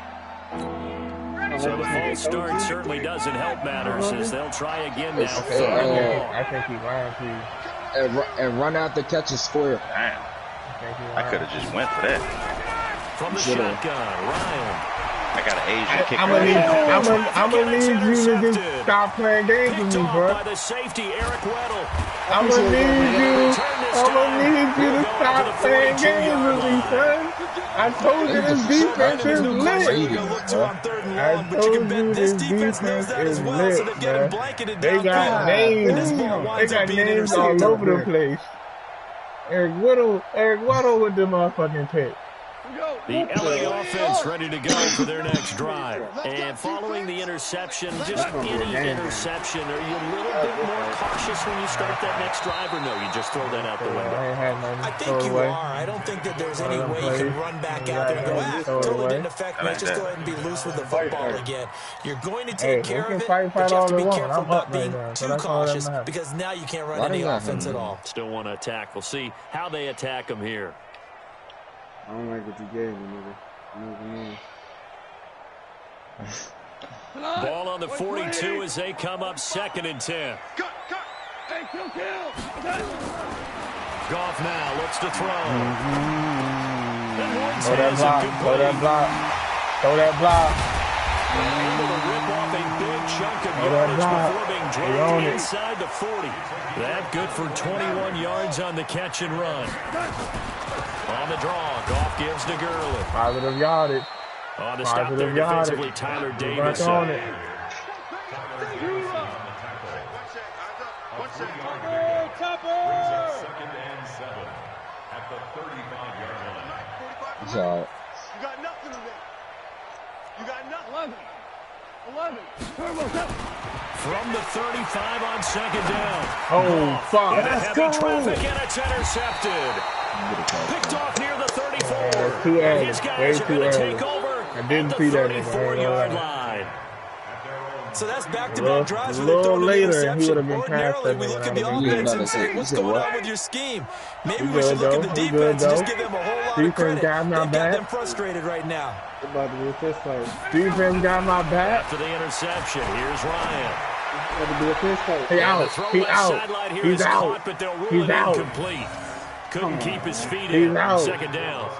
So the false start certainly doesn't help matters as they'll try again now. I think he ran to you. And run out the catch is square. Damn. I could have just went for that. From the shotgun, Ryan. I got an Asian kicker. I'm gonna need you to just stop playing games with me, bro. By the safety, Eric Weddle. I'm gonna need you to stop playing games with me, son. I told you this defense is lit. I told you this defense is lit, man. They got names. They got names all over the place. Eric Weddle with the motherfucking pick. The LA offense ready to go for their next drive. And following the interception, just any interception, are you a little bit more cautious when you start that next drive, or no, you just throw that out the window? I think you are. I don't think that there's any way you can run back out there and go, totally didn't affect me. Let's just go ahead and be loose with the football again. You're going to take care of it, but you have to be careful about being too cautious because now you can't run any offense at all. Still want to attack. We'll see how they attack them here. I don't like what you gave me, nigga. Ball on the 42 as they come up 2nd and 10. Goff now looks to throw. Throw that block. Able to rip off a big chunk of yardage before being dragged inside the 40. That good for 21 yards on the catch and run. On the draw, Goff gives to Gurley. Positive yardage. On the stop there defensively, Tyler Davis. On it. It's all right. You got nothing today. You got nothing. 11. From the 35 on 2nd down. Oh, fuck. Let's go. Traffic and it's intercepted. Picked off near the 34. Too early. His guys are going to take over I didn't see that. 34-yard line. So that's back-to-back drives with a little later, he would have been past Ordinarily, we look at the offense and say, what's going on with your scheme? Maybe we should look at the defense and just give them a whole lot of credit. They got them frustrated right now. About to be a fist fight. Defense got my back. After the interception, here's Ryan. He out. He's out. But they'll rule it incomplete. Couldn't keep his feet in. 2nd down.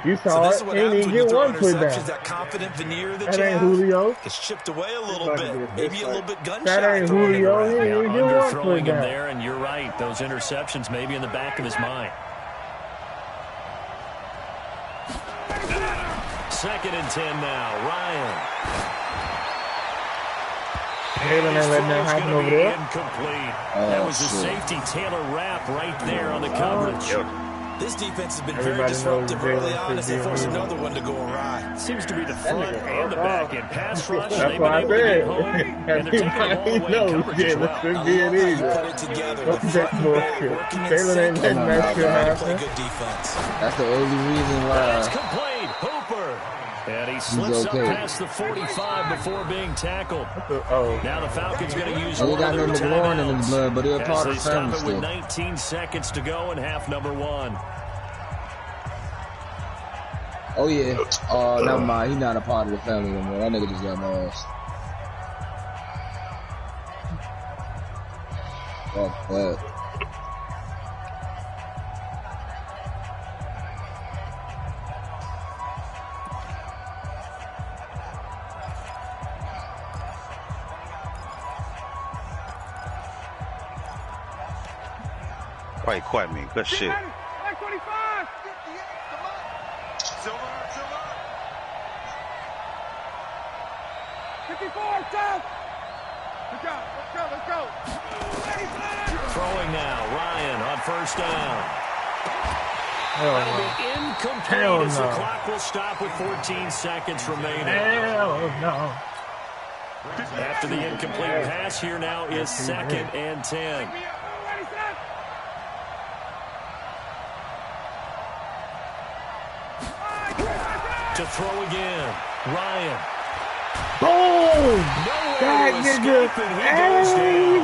You saw it. He didn't get one put down. That confident veneer that ain't Julio. It's chipped away a little bit. Maybe a little bit gun That ain't Julio. He didn't get one put down. There, and you're right. Those interceptions may be in the back of his mind. 2nd and 10 now. Ryan. Taylor ain't letting that happen over there. Incomplete. That was the safety Taylor Rapp right there on the coverage. This defense has been very disruptive early on as they force another one to go awry. Seems to be the front and the back end pass rush. That's They've what I been able to get said. home, and they're taking the ball away in coverage as well. Let's be it easy. Put it together. Don't that bullshit. Taylor ain't letting that shit happen. Good defense. That's the only reason why. It's complete. Hooper. And he slips up past the 45 before being tackled. Now the Falcons going to use one of their timeouts in his blood, but they're part as of they the stop family it with 19 seconds to go in half number 1. Oh yeah. Never mind. He's not a part of the family no more. That nigga just got lost. Fuck that. Quite me. Good shit. Like 25. Silver. 54, South. Let's go. Throwing now. Ryan on first down. That'll be incomplete as the clock will stop with 14 seconds remaining. After the incomplete pass, here now is 2nd and 10. To throw again. Ryan. Boom! That nigga.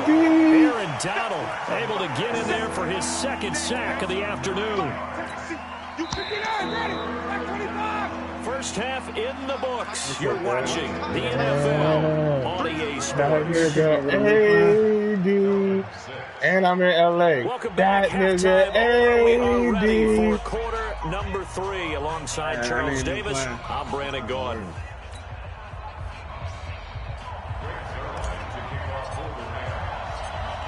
Aaron Donald able to get in there for his 2nd sack of the afternoon. First half in the books. You're watching the NFL on EA Sports. And I'm in LA. Welcome back. That nigga. We are ready for quarter number 3 alongside Charles Davis. I'm Brandon Gordon.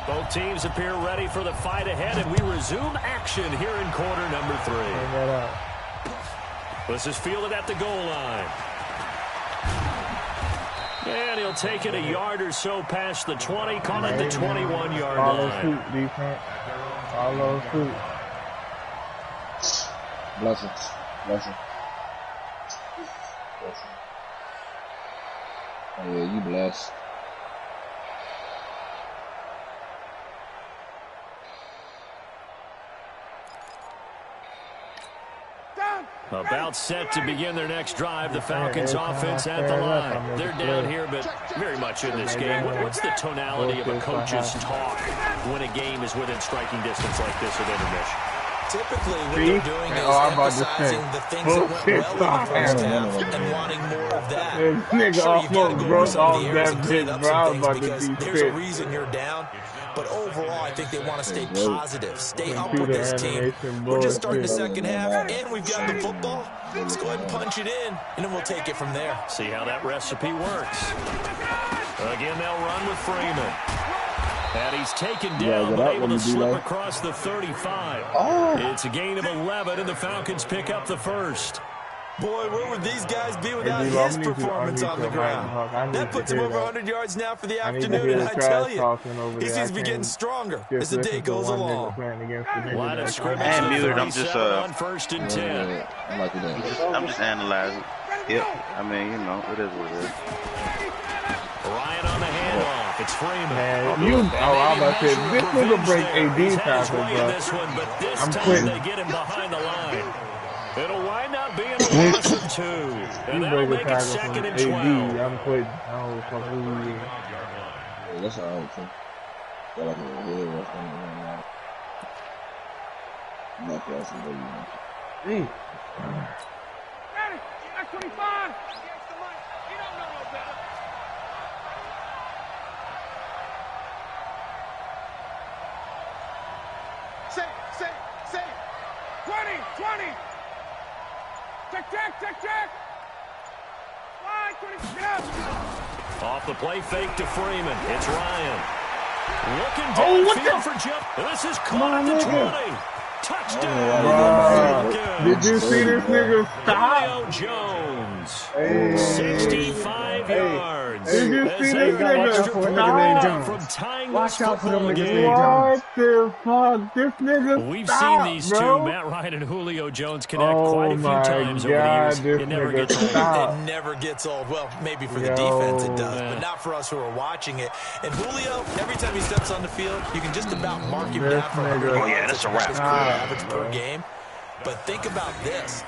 Both teams appear ready for the fight ahead, and we resume action here in quarter number 3. This is fielded at the goal line. And he'll take it a yard or so past the 20, call it the 21-yard line. Follow suit, defense. Follow suit. Blessings. Oh yeah, you blessed. About set to begin their next drive. The Falcons offense at the line. They're down here, but very much in this game. What's the tonality of a coach's talk when a game is within striking distance like this at intermission? Typically, what they're doing is emphasizing the things that went well in the first half and wanting more of that. Sure, you gotta go over some of the areas and clean up some things because there's a reason you're down. But overall, I think they want to stay positive, stay up with this team. We're just starting the second half, and we've got the football. Let's go ahead and punch it in, and then we'll take it from there. See how that recipe works. Again, they'll run with Freeman. And he's taken down, but able to slip across the 35. It's a gain of 11, and the Falcons pick up the first. Boy, where would these guys be without his performance on the ground? That puts him over 100 yards now for the afternoon, and I tell you, he seems to be getting stronger as the day goes along. Line of scrimmage and muted, I'm just on first and 10. I like that. I'm just analyzing. Yep. I mean, you know, it is what it is. Ryan on the handoff. It's Freeman. Man, I'm about to say, this nigga break AD tackle, bro. I'm quitting. They get him behind the line. It'll wind up being a loss of 2. And that'll make it 2nd and 12. I'm quitting. I don't fuck who he is. Yeah, that's all right, too. Got like a head rush on the line. Not that's the way you want it. Ready? That's 25. Against the mic. You don't know no better. Say. 20. Check. Line 20. Get up. Off the play fake to Freeman. It's Ryan. Looking downfield for Jeff. This is caught at the 20. Touchdown! Did you see this nigga stop? Julio Jones. Hey. 65 yards. Did you see this nigga stop? From tying Watch out for them ball niggas game. named Jones. What the fuck? This nigga We've stop, seen these bro. two, Matt Ryan and Julio Jones, connect quite a few times over the years. This It never nigga gets old. stop. It never gets old. Well, maybe for the defense it does, but not for us who are watching it. And Julio, every time he steps on the field, you can just about mark him down for 100 yards. Oh, yeah, that's a wrap. Average per game. But think about this.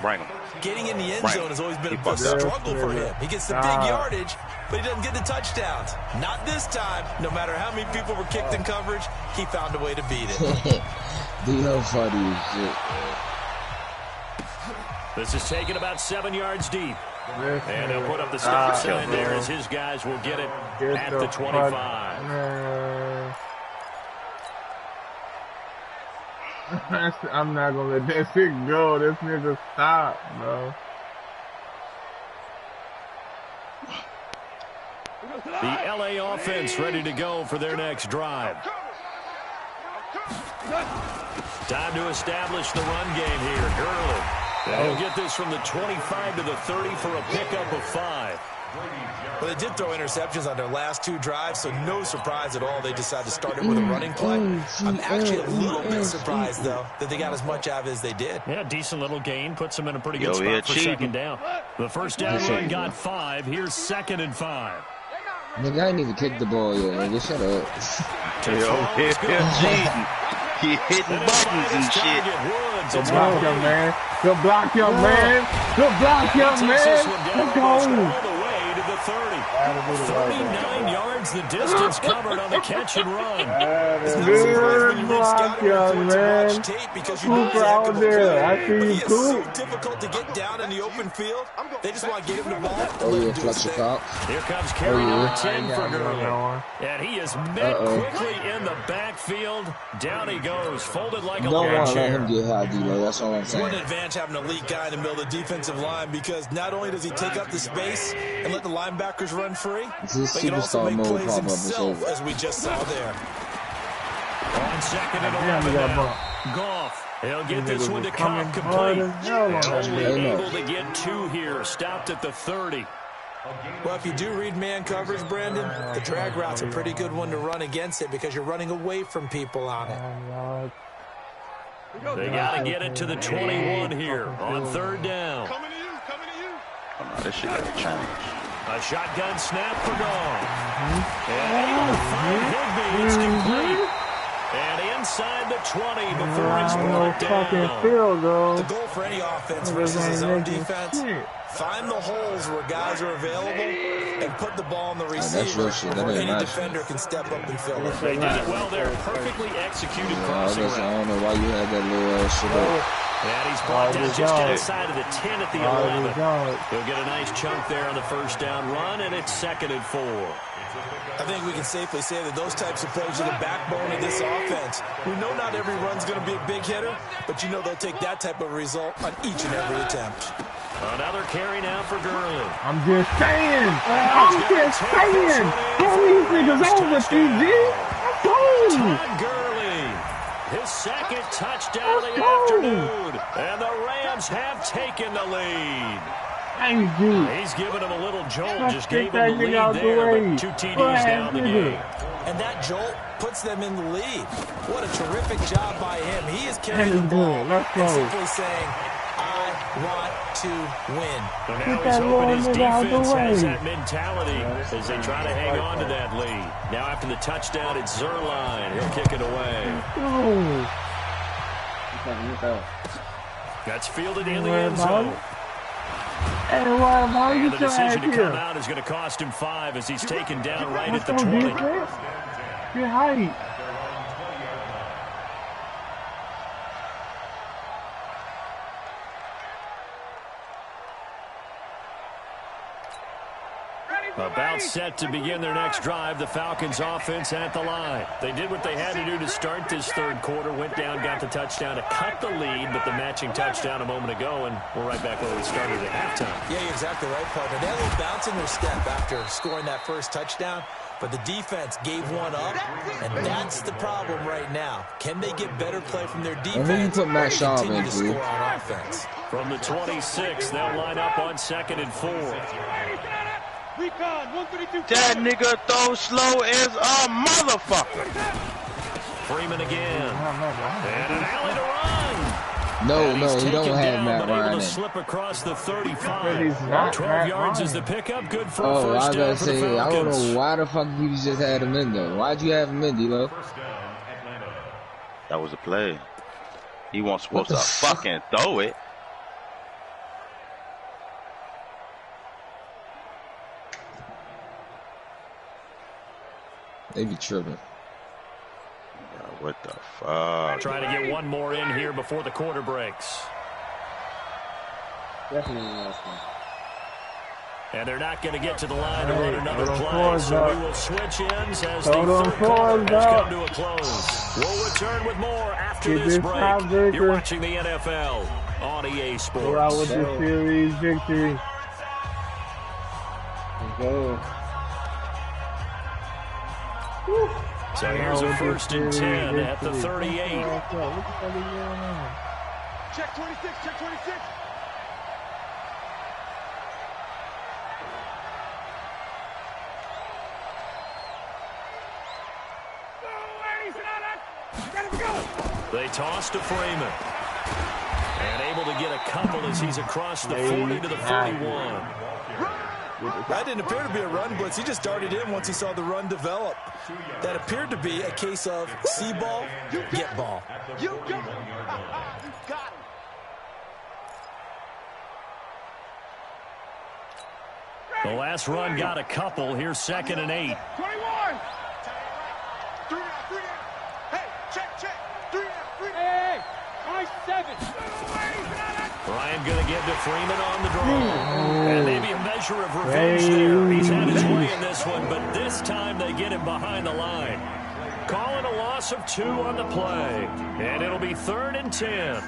Getting in the end zone has always been a big struggle for him. He gets the big yardage, but he doesn't get the touchdowns. Not this time. No matter how many people were kicked in coverage, he found a way to beat it. D.O. funny as shit. This is taken about 7 yards deep. And they'll put up the stop sign there as his guys will get it at the 25. I'm not gonna let that shit go. This nigga stop, bro. The LA offense ready to go for their next drive. Time to establish the run game here. Gurley. They'll get this from the 25 to the 30 for a pickup of 5. Well, they did throw interceptions on their last 2 drives, so no surprise at all they decided to start it with a running play. I'm actually a little bit surprised, though, that they got as much out of it as they did. Yeah, decent little gain. Puts them in a pretty good spot for second down. The first down run got 5. Here's 2nd and 5. Nigga, I ain't even kicked the ball yet, nigga. Shut up. He hitting buttons and shit. Good block, young man. Good block, young man. Good block, young man. Let's go. All the way to the 30. 39 yards the distance covered on the catch and run. Good block, young man. Cooper out there. I see you, Coop. So difficult to get down in the open field. They just want to get him the ball. Oh, yeah, Fletcher Cox. Here comes carry number 10 for Gurley. And he is met quickly in the backfield. Down he goes, folded like a lawn chair. Don't let him get high, D-Lo. That's all I'm saying. What an advantage having an elite guy in the middle of the defensive line, because not only does he take up the space and let the linebackers run free, but he can also make plays himself, as we just saw there. On 2nd and 11 Goff. He'll get this one to Cobb complete. Only able to get 2 here. Stopped at the 30. Well, if you do read man coverage, Brandon, the drag route's a pretty good one to run against it because you're running away from people on it. They got to get it to the 21 here on 3rd down. Coming to you, coming to you. Oh, no, this shit got to change. A shotgun snap for Goff. And able to find Higbee. It's complete. And inside the 20 before it's brought down. The goal for any offense versus his own defense, find the holes where guys are available and put the ball in the receiver where any defender can step up and fill it. They did it well there. Perfectly executed crossing route. I don't know why you had that little shit up. And he's brought down just outside of the 10 at the 11. He'll get a nice chunk there on the first down run, and it's 2nd and 4. I think we can safely say that those types of plays are the backbone of this offense. We know not every run's going to be a big hitter, but you know they'll take that type of result on each and every attempt. Another carry now for Gurley. I'm just saying. Throw these niggas over, TG. Todd Gurley. His 2nd touchdown of the afternoon. And the Rams have taken the lead. Thank you. He's giving him a little jolt. Just gave him the lead there, but 2 TDs down the game. And that jolt puts them in the lead. What a terrific job by him. He is carrying the ball and simply saying, I want to win. But now he's hoping his defense has that mentality as they try to hang on to that lead. Now after the touchdown, it's Zerline. He'll kick it away. That's fielded in the end zone. And the decision to come out is going to cost him 5 as he's taken down right at the 20. Get height. About set to begin their next drive, the Falcons offense at the line. They did what they had to do to start this third quarter, went down, got the touchdown to cut the lead, but the matching touchdown a moment ago, and we're right back where we started at halftime. Yeah, you're exactly right, partner. They had a little bounce in their step after scoring that first touchdown, but the defense gave one up, and that's the problem right now. Can they get better play from their defense or continue to score on offense? From the 26, they'll line up on 2nd and 4. That nigga throw slow as a motherfucker. Freeman again. And an alley to run. No, he don't have Matt Ryan. Ryan. Able to slip across the 35. 12 yards is the pickup. Good for a I first was down about to for the say, I Falcons. don't know why the fuck you just had him in though. Why'd you have him in, D-Lo? That was a play. He wasn't supposed to fucking throw it. They be tripping. What the fuck? Trying to get one more in here before the quarter breaks. Definitely last one. And they're not going to get to the line to run another play, so we will switch ends as the third quarter has come to a close. We'll return with more after this break. You're watching the NFL on EA Sports. We're out with this series victory. Let's go. So here's a 1st and 10 at the 38. Check 26, check 26. They toss to Freeman. And able to get a couple as he's across the 40 to the 41. That didn't appear to be a run blitz. He just darted in once he saw the run develop. That appeared to be a case of see ball, get ball. You got it. You got it. The last run got a couple. Here's 2nd and 8. 21. 3 down, 3 down. Hey, check. 3 down, 3 down. Hey, nice 7. Ryan going to give to Freeman on the draw. And maybe a measure of revenge there. He's had his way in this one, but this time they get him behind the line. Calling a loss of 2 on the play. And it'll be 3rd and 10.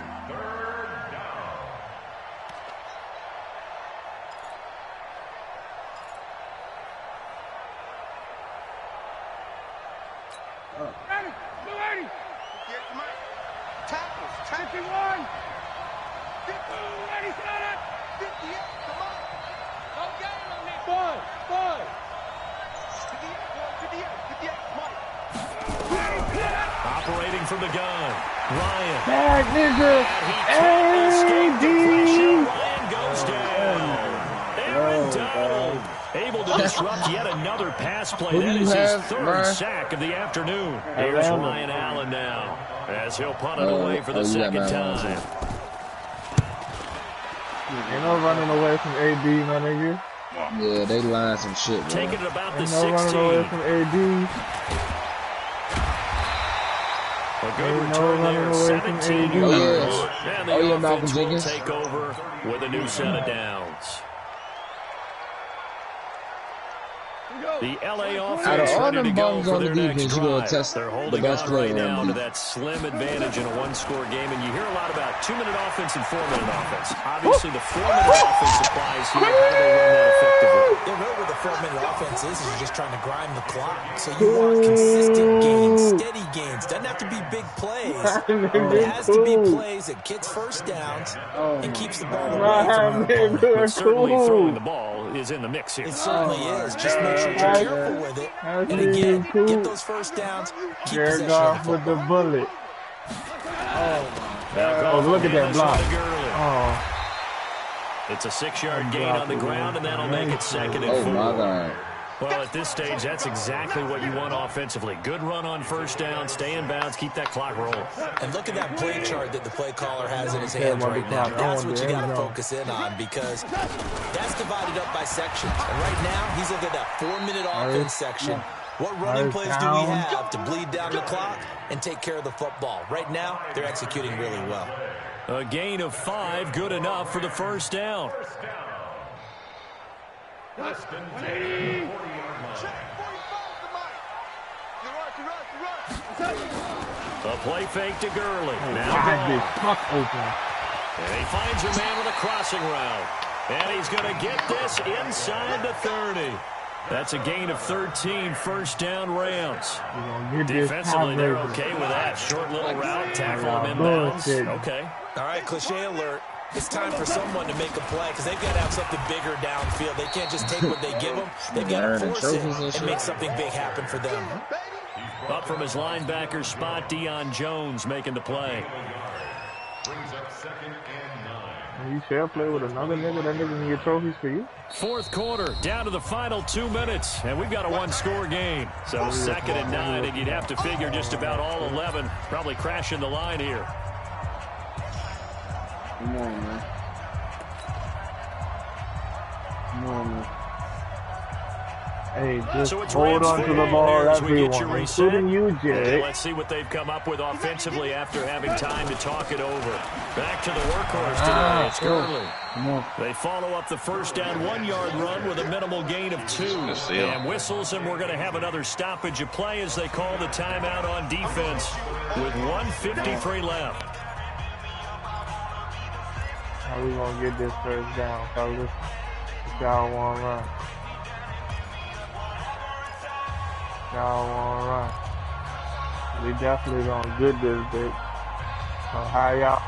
Operating from the gun, Ryan. Back, nigga. Ryan goes down. Aaron Donald able to disrupt yet another pass play. That is his 3rd sack of the afternoon. Here's Ryan Allen now as he'll punt it away for the 2nd time. Ain't no running away from AD, my nigga. Yeah, they lying some shit, bro. Taking it about the Ain't 16. no running away from AD. A good return there, 17 Oh, yards. yeah. And the Oh, yeah, offense Malcolm will Jenkins. take over with a new set of downs. The LA offense all ready to them go bums for on the their next defense, you gonna drive. test They're the holding best on right player now in to the that slim advantage in a one-score game, and you hear a lot about 2-minute offense and 4-minute offense. Obviously, the 4-minute offense applies here. How do they run that effectively? Yeah, really what the 4-minute offense is you're just trying to grind the clock. So you want consistent gains, steady gains. Doesn't have to be big plays. It has to be plays that gets first downs and keeps the ball away from your opponent. But certainly throwing the ball is in the mix here. It certainly is. Just make sure you're careful with it. And again, get those first downs, keep possession of the with the football. bullet. Oh, look at that block. Oh. It's a 6-yard gain on the ground, and that'll make it 2nd and 4. Oh, my God. Well, at this stage, that's exactly what you want offensively. Good run on first down, stay in bounds, keep that clock rolling. And look at that play chart that the play caller has in his hands right now. That's what you got to focus in on because that's divided up by sections. And right now, he's looking at that 4-minute offense section. What running plays do we have to bleed down the clock and take care of the football? Right now, they're executing really well. A gain of 5, good enough for the first down. A play fake to Gurley. Now and he finds a man with a crossing route. And he's going to get this inside the 30. That's a gain of 13, first down Rams. Defensively, they're okay with that. Short little route, tackle him inbounds. Okay. All right, cliche alert. It's time for someone to make a play because they've got to have something bigger downfield. They can't just take what they give them. They've got to force it and make something big happen for them. Up from his linebacker spot, Deion Jones making the play. You share play with another nigga, that nigga can get trophies for you. Fourth quarter, down to the final 2 minutes, and we've got a one-score game. So 2nd and 9, and you'd have to figure just about all 11 probably crashing the line here. Come on, man. Come on, man. Hey, just hold on to the ball, everyone, including you, Jay. Let's see what they've come up with offensively after having time to talk it over. Back to the workhorse today. It's Gurley. They follow up the first down 1-yard run with a minimal gain of 2. And whistles, and we're going to have another stoppage of play as they call the timeout on defense with 1:53 left. How we going to get this first down, fellas? Y'all want to run. Y'all want to run. We definitely going to get this, bitch. So how y'all?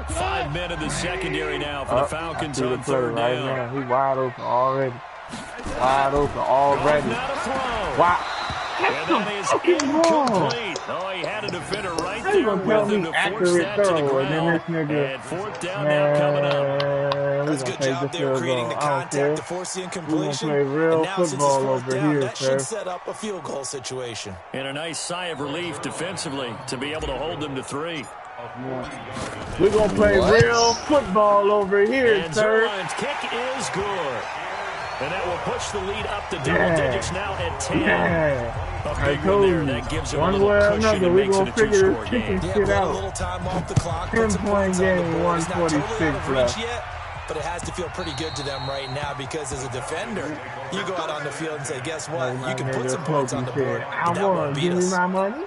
5 men in the secondary now for the Falcons on third down. Right, he wide open already. Wide open already. Wow. And that is incomplete. Oh, he had a defender right there with him to force that to the ground. And fourth down now coming up. That's a good job there creating the contact to force the incompletion. Play real and now since it's football fourth over down, here, that sir. should set up a field goal situation. And a nice sigh of relief defensively to be able to hold them to 3. We're going to play real football over here, and sir. Zerline's kick is good. And that will push the lead up to double digits now at 10. A big one there. That gives them a little cushion and makes it a 2-score game. Yeah, a little time off the clock. 10-point game, 146 left. But it has to feel pretty good to them right now because as a defender, you go out on the field and say, guess what? You can put some points on the board. I won. Give me my money.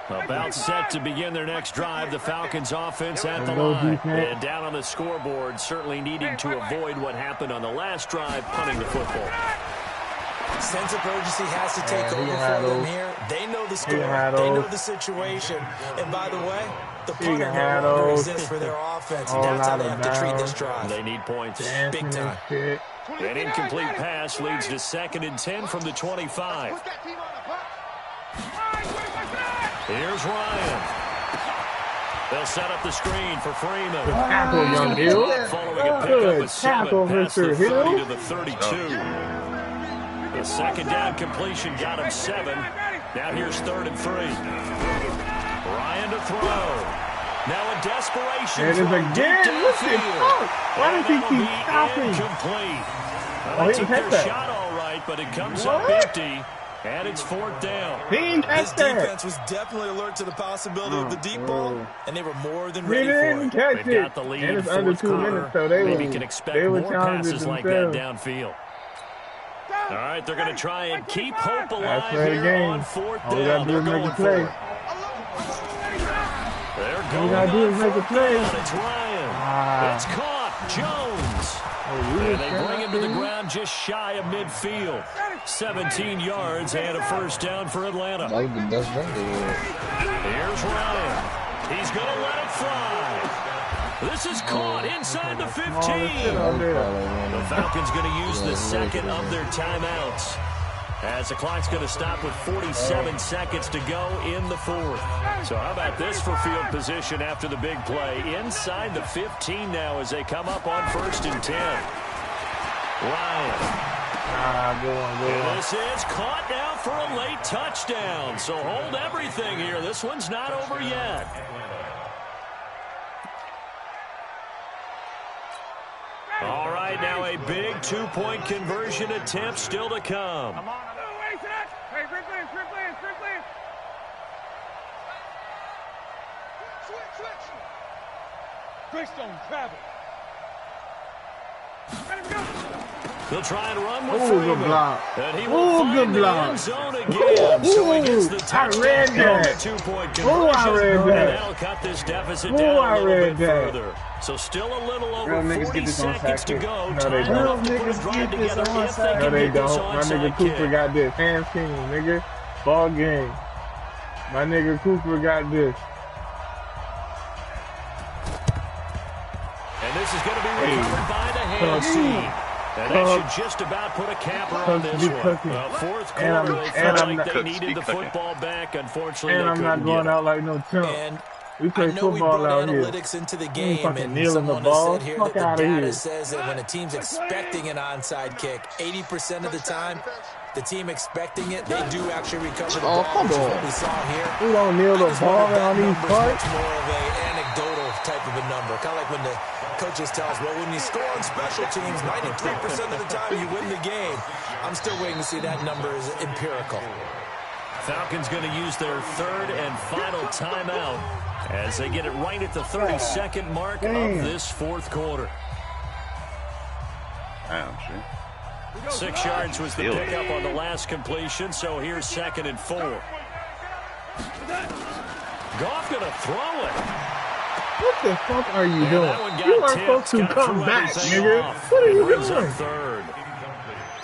About set to begin their next drive, the Falcons offense at the line. And down on the scoreboard, certainly needing to avoid what happened on the last drive, punting the football. Sense of urgency has to take over for them here. They know the score. They know the situation. And by the way, the punter no longer exists for their offense. And that's how they have to treat this drive. They need points. Big time. An incomplete pass leads to 2nd and 10 from the 25. Here's Ryan. They'll set up the screen for Freeman. Tackle, young Hill. Following a pickup of 7 past the 30 to the 32. The second down completion got him 7. Now here's 3rd and 3. Ryan to throw. Now a desperation it is throw again. Look at why does he keep stopping? Incomplete. Well, they took their shot all right, but it comes up empty. And it's 4th down. This defense was definitely alert to the possibility of the deep ball, and they were more than ready for it. They've got the lead in under 2 minutes, so they maybe can expect more passes like that downfield. All right, they're going to try and keep hope alive here on 4th down. They're going for it. They're going all do is make a play. It's Ryan. It's caught. Jones. And they bring him to the ground just shy of midfield. 17 yards and a first down for Atlanta. That was the best run they had. Here's Ryan. He's going to let it fly. This is caught inside the 15. The Falcons going to use the second of their timeouts, as the clock's going to stop with 47 seconds to go in the 4th. So how about this for field position after the big play? Inside the 15 now as they come up on 1st and 10. Ryan. And this is caught now for a late touchdown. So hold everything here. This one's not over yet. All right, now a big 2-point conversion attempt still to come. Come on. Hey, Strickland. Switch. Greystone travel. They'll try and run with Ooh, good block. And he will find the end zone again. So he gets the touchdown and the 2-point conversion. I read And that. that'll cut this deficit down a little bit further. So still a little over 40 seconds to go. No, they don't. No, they don't. My nigga Cooper got this. Hands king, nigga. Ball game. My nigga Cooper got this. And this is going to be recovered by the hands team. And that should just about put a capper on this one. Fourth quarter, they felt like they needed the football back. Unfortunately, and I'm not going out like no chump. We play football out here. Analytics into the game, fucking and someone the ball. has said here Fuck that the data data says that when a team's expecting an onside kick, 80% of the time, the team expecting it, they do actually recover the ball, which is what we saw here. We don't kneel the ball on these parts. Much more of an anecdotal type of a number, kind of like when the coaches tell us, well, when you score on special teams, 93% of the time you win the game. I'm still waiting to see that number is empirical. Falcons going to use their third and final timeout as they get it right at the 32nd mark of this fourth quarter. 6 yards was the pickup on the last completion, so here's 2nd and 4. Goff going to throw it. What the fuck are you doing? You are supposed to come back, nigga. What are you doing? Third.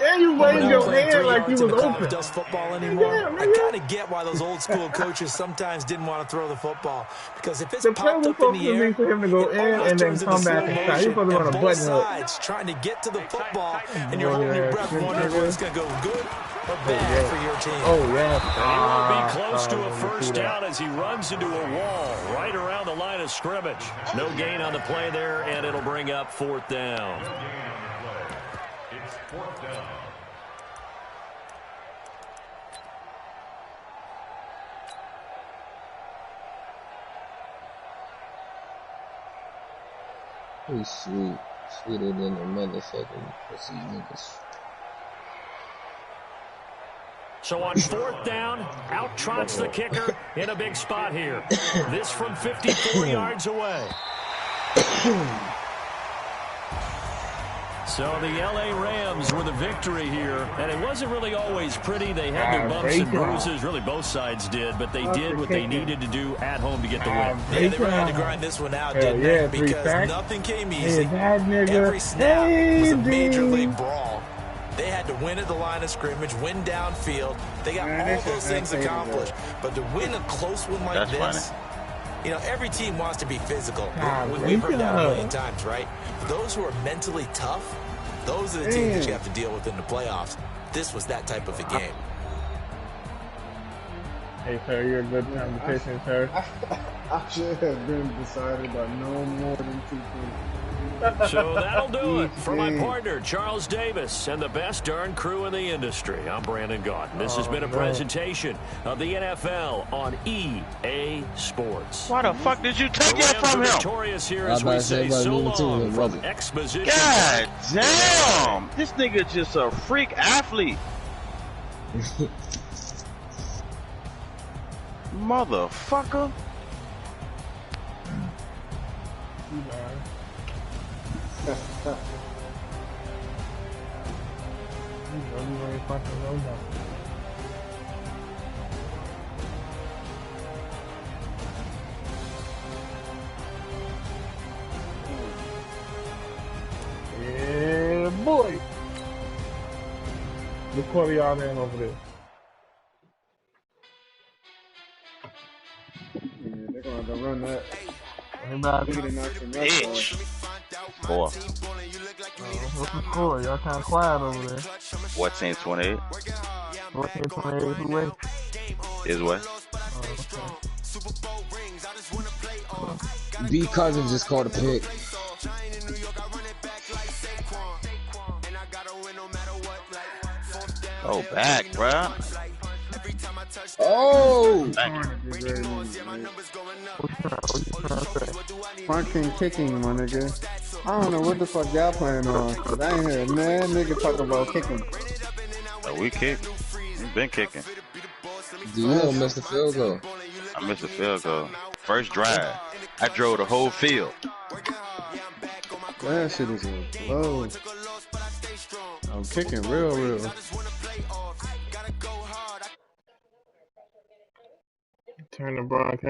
And you waved your hand like you was open. Does football anymore? I kind of get why those old school coaches sometimes didn't want to throw the football, because if it's popped up in the air, for him to go in and then come back and start. He's supposed to run a button up. Trying to get to the football, and you're holding your breath, wondering whether it's going to go good or bad for your team. Oh yeah. He will be close to a first down as he runs into a wall right around the line of scrimmage. No gain on the play there, and it'll bring up 4th down. It's 4th down. Pretty sweet. Sweeter than the motherfucking pussy niggas. So on 4th down, out trots the kicker in a big spot here. This from 54 yards away. So the L.A. Rams were the victory here, and it wasn't really always pretty. They had their bumps and bruises. Really, both sides did, but they did what they needed to do at home to get the win. Yeah, they really had to grind this one out, didn't they? Because nothing came easy. Every snap was a major league brawl. They had to win at the line of scrimmage, win downfield. They got all those things accomplished. But to win a close one like this, you know, every team wants to be physical. We've heard that a million times, right? But those who are mentally tough, those are the teams that you have to deal with in the playoffs. This was that type of a game. Hey, sir, you're a good competition, sir. I should have been decided by no more than 2 points. So that'll do it for my partner, Charles Davis, and the best darn crew in the industry. I'm Brandon Gaudin. This has been a presentation of the NFL on EA Sports. Why the fuck did you take that from him? Victorious here as we say so long from Exposition. God damn! This nigga just a freak athlete. Motherfucker. Yeah, boy. Look what we are in over there. Yeah, they're going to run that. Bitch. Boy. What's the score? Y'all kind of quiet over there. 14-28. 14-28. Who wins? His way. B Cousins just caught a pick. Oh, back, bruh. Oh! Fucking kicking, my nigga. I don't know what the fuck y'all playing on, but I ain't hear a man nigga talk about kicking. Oh, we kick. We've been kicking. You missed the field goal. I missed the field goal. First drive. I drove the whole field. That shit is a blow. I'm kicking real. Turn the broadcast.